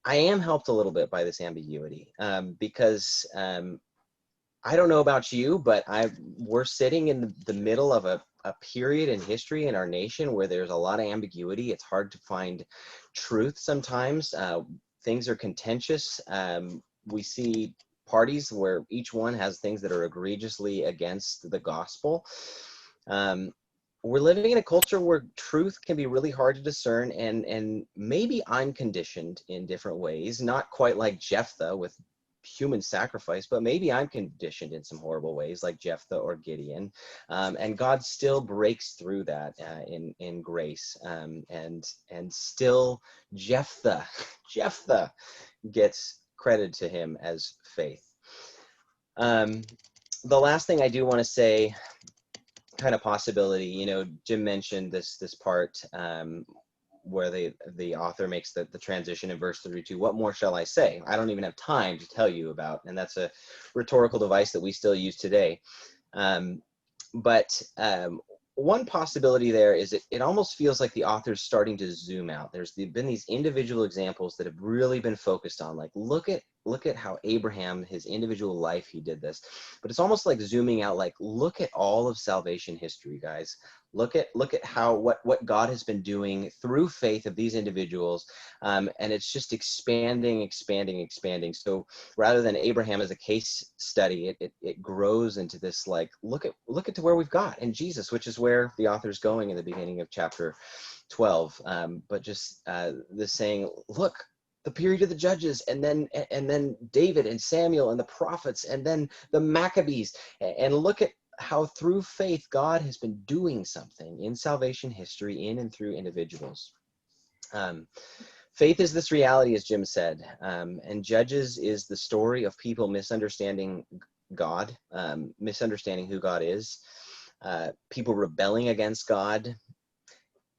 I am helped a little bit by this ambiguity, because I don't know about you, but we're sitting in the middle of a period in history in our nation where there's a lot of ambiguity. It's hard to find truth sometimes. Things are contentious. We see parties where each one has things that are egregiously against the gospel. We're living in a culture where truth can be really hard to discern, and maybe I'm conditioned in different ways, not quite like Jephthah with human sacrifice, but maybe I'm conditioned in some horrible ways like Jephthah or Gideon, and God still breaks through that in grace, and still Jephthah gets credit to him as faith. The last thing I do want to say, kind of possibility, Jim mentioned this part where the author makes the transition in verse 32. What more shall I say? I don't even have time to tell you about, and that's a rhetorical device that we still use today. But one possibility there is it almost feels like the author's starting to zoom out. There's been these individual examples that have really been focused on, like, look at look at how Abraham, his individual life, he did this. But it's almost like zooming out, like, look at all of salvation history, guys. Look at how what God has been doing through faith of these individuals, and it's just expanding. So rather than Abraham as a case study, it grows into this, like, look at to where we've got in Jesus, which is where the author's going in the beginning of chapter 12. But just this saying, look, the period of the judges, and then David and Samuel and the prophets, and then the Maccabees, and look at how through faith God has been doing something in salvation history in and through individuals. Faith is this reality, as Jim said, and Judges is the story of people misunderstanding God, misunderstanding who God is, people rebelling against God.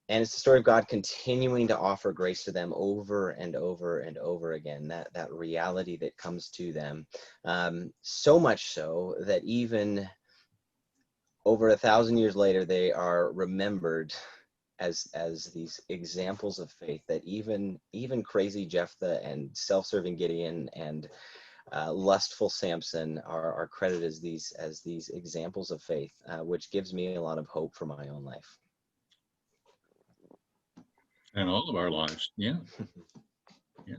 And it's the story of God continuing to offer grace to them over and over and over again, that reality that comes to them. So much so that even over 1,000 years later, they are remembered as these examples of faith, that even crazy Jephthah and self-serving Gideon and lustful Samson are credited as these examples of faith, which gives me a lot of hope for my own life. And all of our lives. Yeah. Yeah.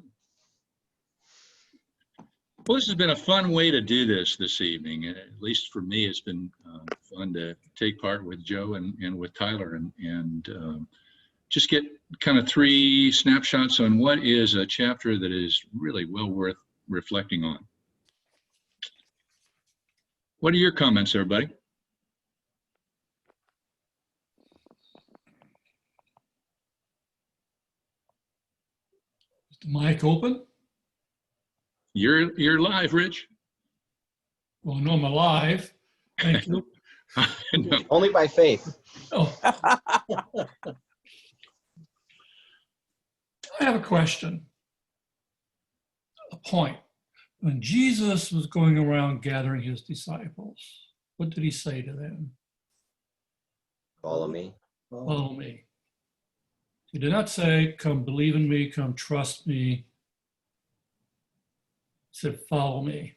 Well, this has been a fun way to do this evening. At least for me, it's been fun to take part with Joe and with Tyler and just get kind of 3 snapshots on what is a chapter that is really well worth reflecting on. What are your comments, everybody? Is the mic open? You're live, Rich. Well, no, I'm alive. Thank you. No. Only by faith. Oh. I have a question, a point. When Jesus was going around gathering his disciples, what did he say to them? Follow me. Follow me. He did not say, come believe in me, come trust me. He said, follow me.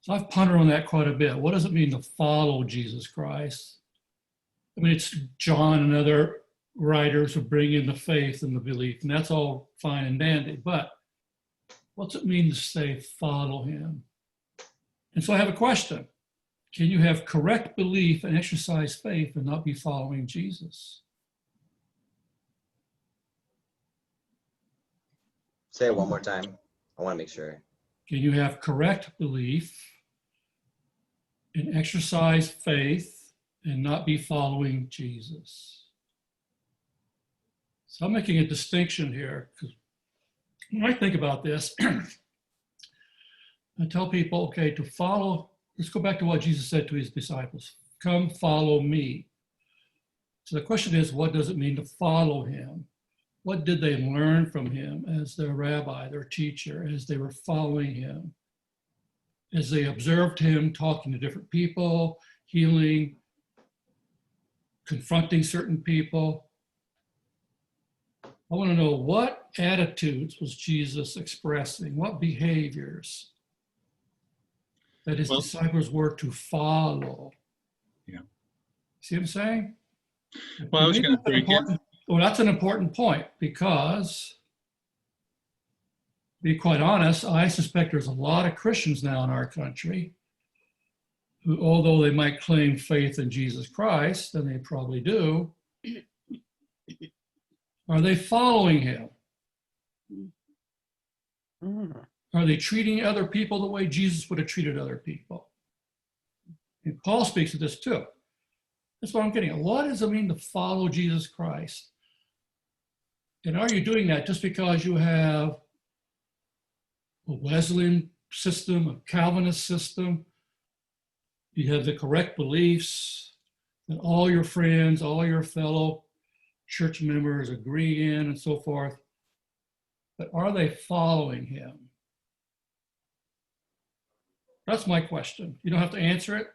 So I've pondered on that quite a bit. What does it mean to follow Jesus Christ? I mean, it's John and other writers who bring in the faith and the belief, and that's all fine and dandy. But what's it mean to say, follow him? And so I have a question. Can you have correct belief and exercise faith and not be following Jesus? Say it one more time. I want to make sure. Can you have correct belief and exercise faith and not be following Jesus? So I'm making a distinction here, because when I think about this, I tell people, okay, to follow, let's go back to what Jesus said to his disciples, come follow me. So the question is, what does it mean to follow him? What did they learn from him as their rabbi, their teacher, as they were following him? As they observed him talking to different people, healing, confronting certain people. I want to know, what attitudes was Jesus expressing? What behaviors that his disciples were to follow? Yeah. See what I'm saying? Well, I was going to say again. Well, that's an important point, because, to be quite honest, I suspect there's a lot of Christians now in our country who, although they might claim faith in Jesus Christ, and they probably do, are they following him? Are they treating other people the way Jesus would have treated other people? And Paul speaks to this too. That's what I'm getting at. What does it mean to follow Jesus Christ? And are you doing that just because you have a Wesleyan system, a Calvinist system? You have the correct beliefs that all your friends, all your fellow church members agree in and so forth. But are they following him? That's my question. You don't have to answer it.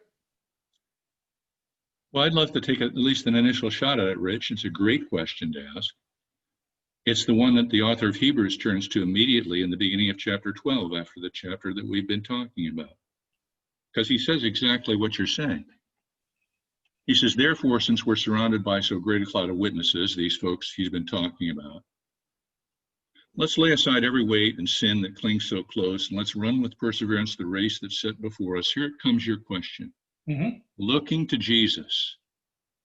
Well, I'd love to take at least an initial shot at it, Rich. It's a great question to ask. It's the one that the author of Hebrews turns to immediately in the beginning of chapter 12, after the chapter that we've been talking about. Because he says exactly what you're saying. He says, therefore, since we're surrounded by so great a cloud of witnesses, these folks he's been talking about, let's lay aside every weight and sin that clings so close, and let's run with perseverance the race that's set before us. Here comes your question. Looking to Jesus,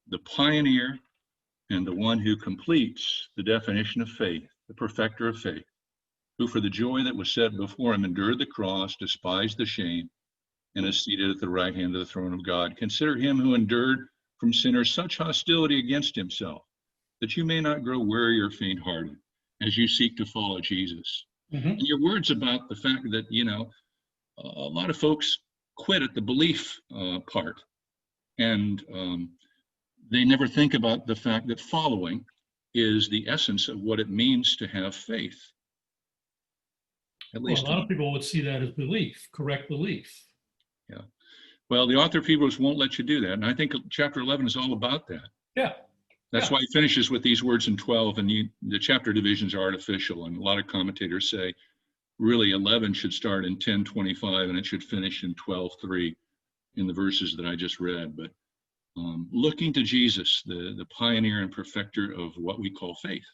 the pioneer and the one who completes the definition of faith, the perfecter of faith, who for the joy that was set before him endured the cross, despised the shame, and is seated at the right hand of the throne of God. Consider him who endured from sinners such hostility against himself, that you may not grow weary or faint-hearted as you seek to follow Jesus. And your words about the fact that, you know, a lot of folks quit at the belief part, and they never think about the fact that following is the essence of what it means to have faith. At least a lot of people would see that as belief, correct belief. Yeah. Well, the author of Hebrews won't let you do that. And I think chapter 11 is all about that. Yeah. That's why he finishes with these words in 12, and the chapter divisions are artificial. And a lot of commentators say, really, 11 should start in 10:25, and it should finish in 12:3 in the verses that I just read. But looking to Jesus, the pioneer and perfecter of what we call faith.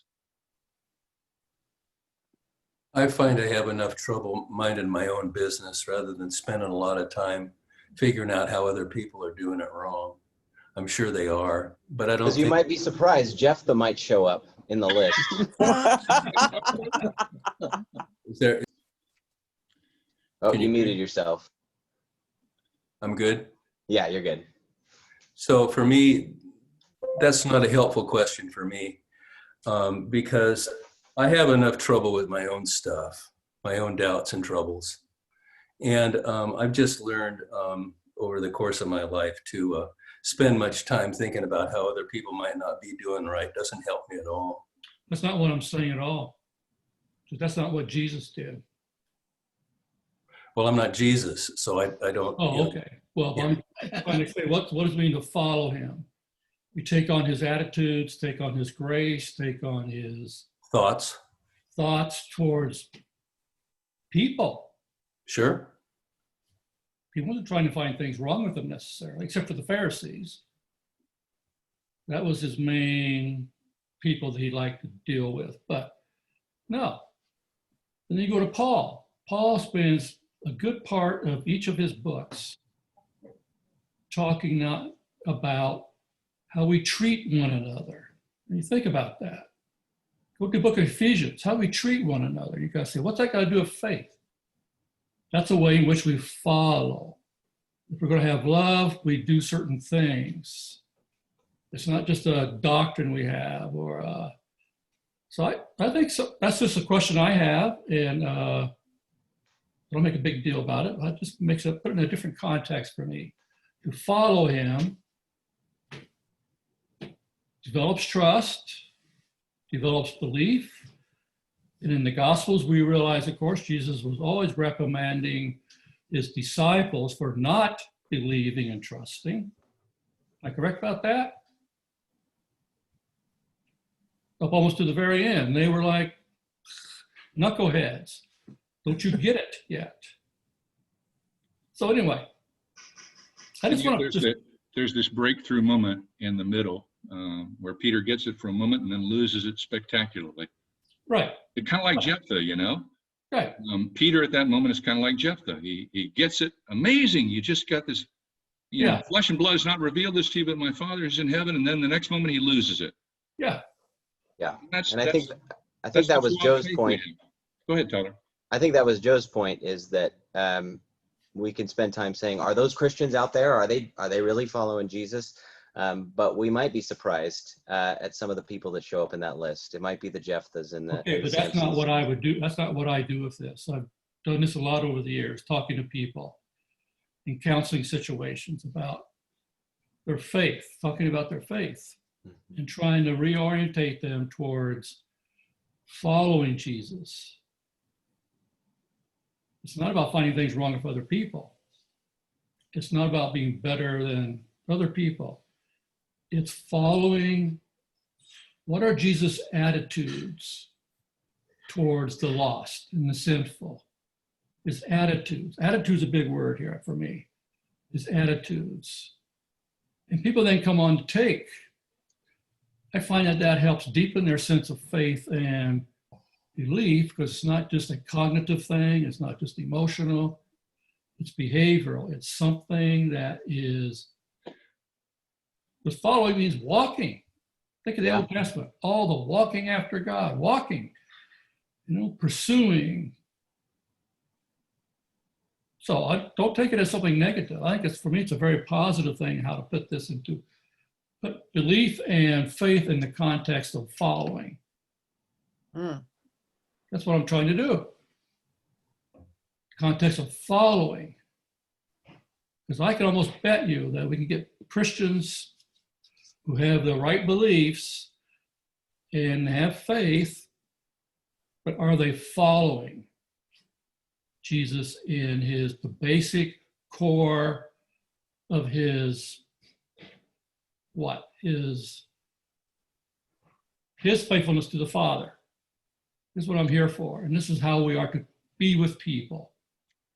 I find I have enough trouble minding my own business rather than spending a lot of time figuring out how other people are doing it wrong. I'm sure they are, but I don't Because you might be surprised, Jephthah might show up in the list. Is there... Oh, Can you you- muted yourself. I'm good. Yeah, you're good. So for me, that's not a helpful question for me, because I have enough trouble with my own stuff, my own doubts and troubles. And I've just learned over the course of my life to spend much time thinking about how other people might not be doing right. Doesn't help me at all. That's not what I'm saying at all. That's not what Jesus did. Well, I'm not Jesus, so I don't. Oh, okay. Well, I'm trying to say, what does it mean to follow him? You take on his attitudes, take on his grace, take on his Thoughts? towards people. Sure. He wasn't trying to find things wrong with them necessarily, except for the Pharisees. That was his main people that he liked to deal with. But no. And then you go to Paul. Paul spends a good part of each of his books talking not about how we treat one another. And you think about that. Go to the book of Ephesians, how we treat one another. You got to say, what's that got to do with faith? That's a way in which we follow. If we're going to have love, we do certain things. It's not just a doctrine we have, or so I think so. That's just a question I have, and I don't make a big deal about it. That just makes it put it in a different context for me. To follow him develops trust, develops belief. And in the Gospels, we realize, of course, Jesus was always reprimanding his disciples for not believing and trusting. Am I correct about that? Up almost to the very end, they were like knuckleheads. Don't you get it yet? So anyway, I just want to there's this breakthrough moment in the middle where Peter gets it for a moment and then loses it spectacularly. Right. It's kind of like Jephthah, you know? Right. Peter at that moment is kind of like Jephthah. He gets it. Amazing. You just got this, you know, flesh and blood has not revealed this to you, but my Father is in heaven. And then the next moment he loses it. Yeah. Yeah. And I think that was Joe's point. Go ahead, Tyler. I think that was Joe's point, is that we can spend time saying, are those Christians out there? Are they really following Jesus? But we might be surprised at some of the people that show up in that list. It might be the Jephthahs and the. Okay, but that's not what I would do. That's not what I do with this. I've done this a lot over the years, talking to people in counseling situations about their faith, talking about their faith, and trying to reorientate them towards following Jesus. It's not about finding things wrong with other people. It's not about being better than other people. It's following what are Jesus' attitudes towards the lost and the sinful. His attitudes. Attitude's a big word here for me. His attitudes. And people then come on to take. I find that that helps deepen their sense of faith and belief, because it's not just a cognitive thing, it's not just emotional, it's behavioral. It's something that is, because following means walking. Think of the Old Testament, all the walking after God, walking, pursuing. So I don't take it as something negative. I think it's, for me, it's a very positive thing how to put this into, put belief and faith in the context of following. That's what I'm trying to do. Context of following. Because I can almost bet you that we can get Christians who have the right beliefs and have faith, but are they following Jesus in the basic core of his faithfulness to the Father? This is what I'm here for, and this is how we are to be with people.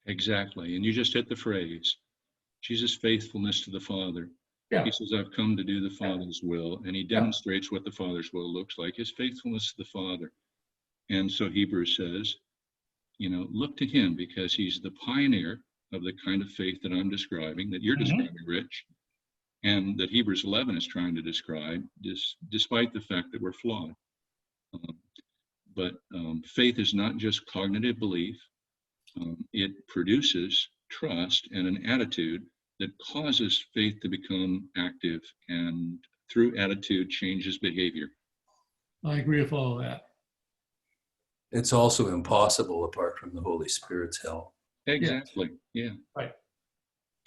Exactly, and you just hit the phrase, Jesus' faithfulness to the Father. Yeah. He says, I've come to do the Father's will, and he demonstrates what the Father's will looks like, his faithfulness to the Father. And so Hebrews says, look to him, because he's the pioneer of the kind of faith that I'm describing, that you're describing, Rich, and that Hebrews 11 is trying to describe, despite the fact that we're flawed. But faith is not just cognitive belief. It produces trust and an attitude that causes faith to become active, and through attitude changes behavior. I agree with all of that. It's also impossible apart from the Holy Spirit's help. Exactly. Yeah. Right.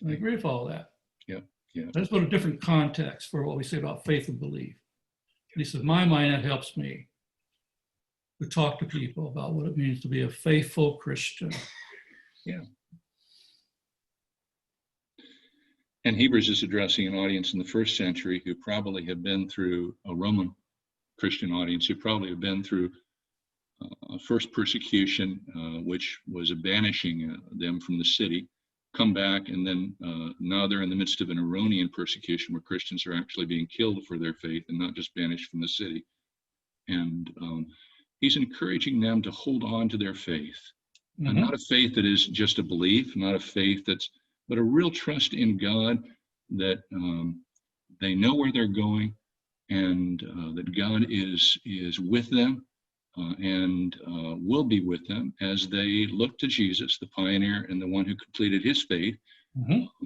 I agree with all of that. Yeah. Yeah. Let's put a different context for what we say about faith and belief. At least in my mind, that helps me to talk to people about what it means to be a faithful Christian. Yeah. And Hebrews is addressing an audience in the first century who probably have been through a Roman Christian audience, who probably have been through first persecution, which was a banishing them from the city, come back, and then now they're in the midst of an Neronian persecution where Christians are actually being killed for their faith and not just banished from the city. And he's encouraging them to hold on to their faith, and not a faith that is just a belief, not a faith but a real trust in God, that they know where they're going, and that God is with them and will be with them as they look to Jesus, the pioneer and the one who completed his faith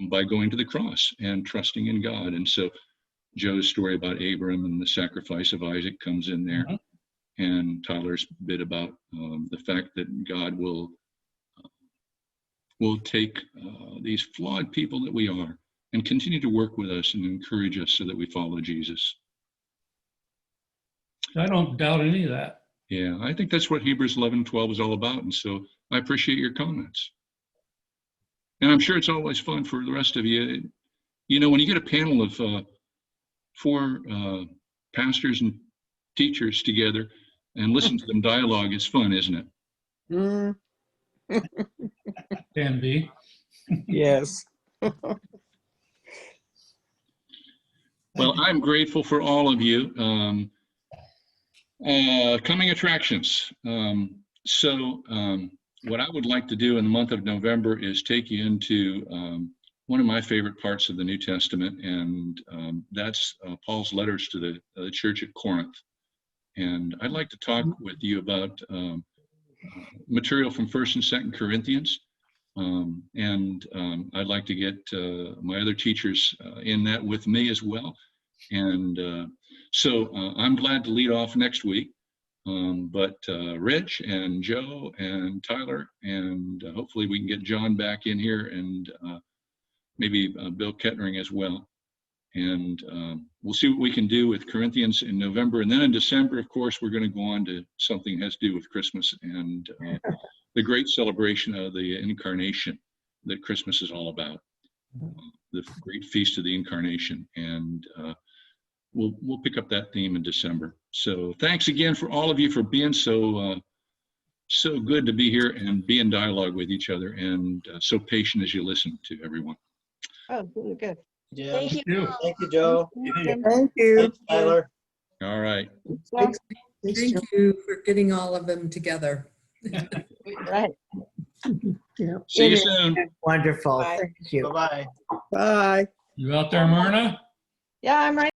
by going to the cross and trusting in God. And so Joe's story about Abram and the sacrifice of Isaac comes in there, and Tyler's bit about the fact that God will take these flawed people that we are and continue to work with us and encourage us so that we follow Jesus. I don't doubt any of that. Yeah, I think that's what Hebrews 11:12 is all about. And so I appreciate your comments. And I'm sure it's always fun for the rest of you. When you get a panel of 4 pastors and teachers together and listen to them dialogue, it's fun, isn't it? Can be. Yes. Well, I'm grateful for all of you. Coming attractions. What I would like to do in the month of November is take you into one of my favorite parts of the New Testament, and that's Paul's letters to the church at Corinth. And I'd like to talk with you about material from 1st and 2nd Corinthians. I'd like to get my other teachers in that with me as well. And so I'm glad to lead off next week. But Rich and Joe and Tyler, and hopefully we can get John back in here, and maybe Bill Kettering as well. And we'll see what we can do with Corinthians in November. And then in December, of course, we're going to go on to something that has to do with Christmas and the great celebration of the Incarnation that Christmas is all about, the great feast of the Incarnation. And we'll pick up that theme in December. So thanks again for all of you for being so so good to be here and be in dialogue with each other, and so patient as you listen to everyone. Oh, really good. Yeah. Thank you. You. Thank you, Joe. Thank you. Thanks, Tyler. All right. So, Thank you for getting all of them together. right. Yeah. See you soon. Wonderful. Bye. Thank you. Bye-bye. Bye. You out there, Myrna? Yeah, I'm right.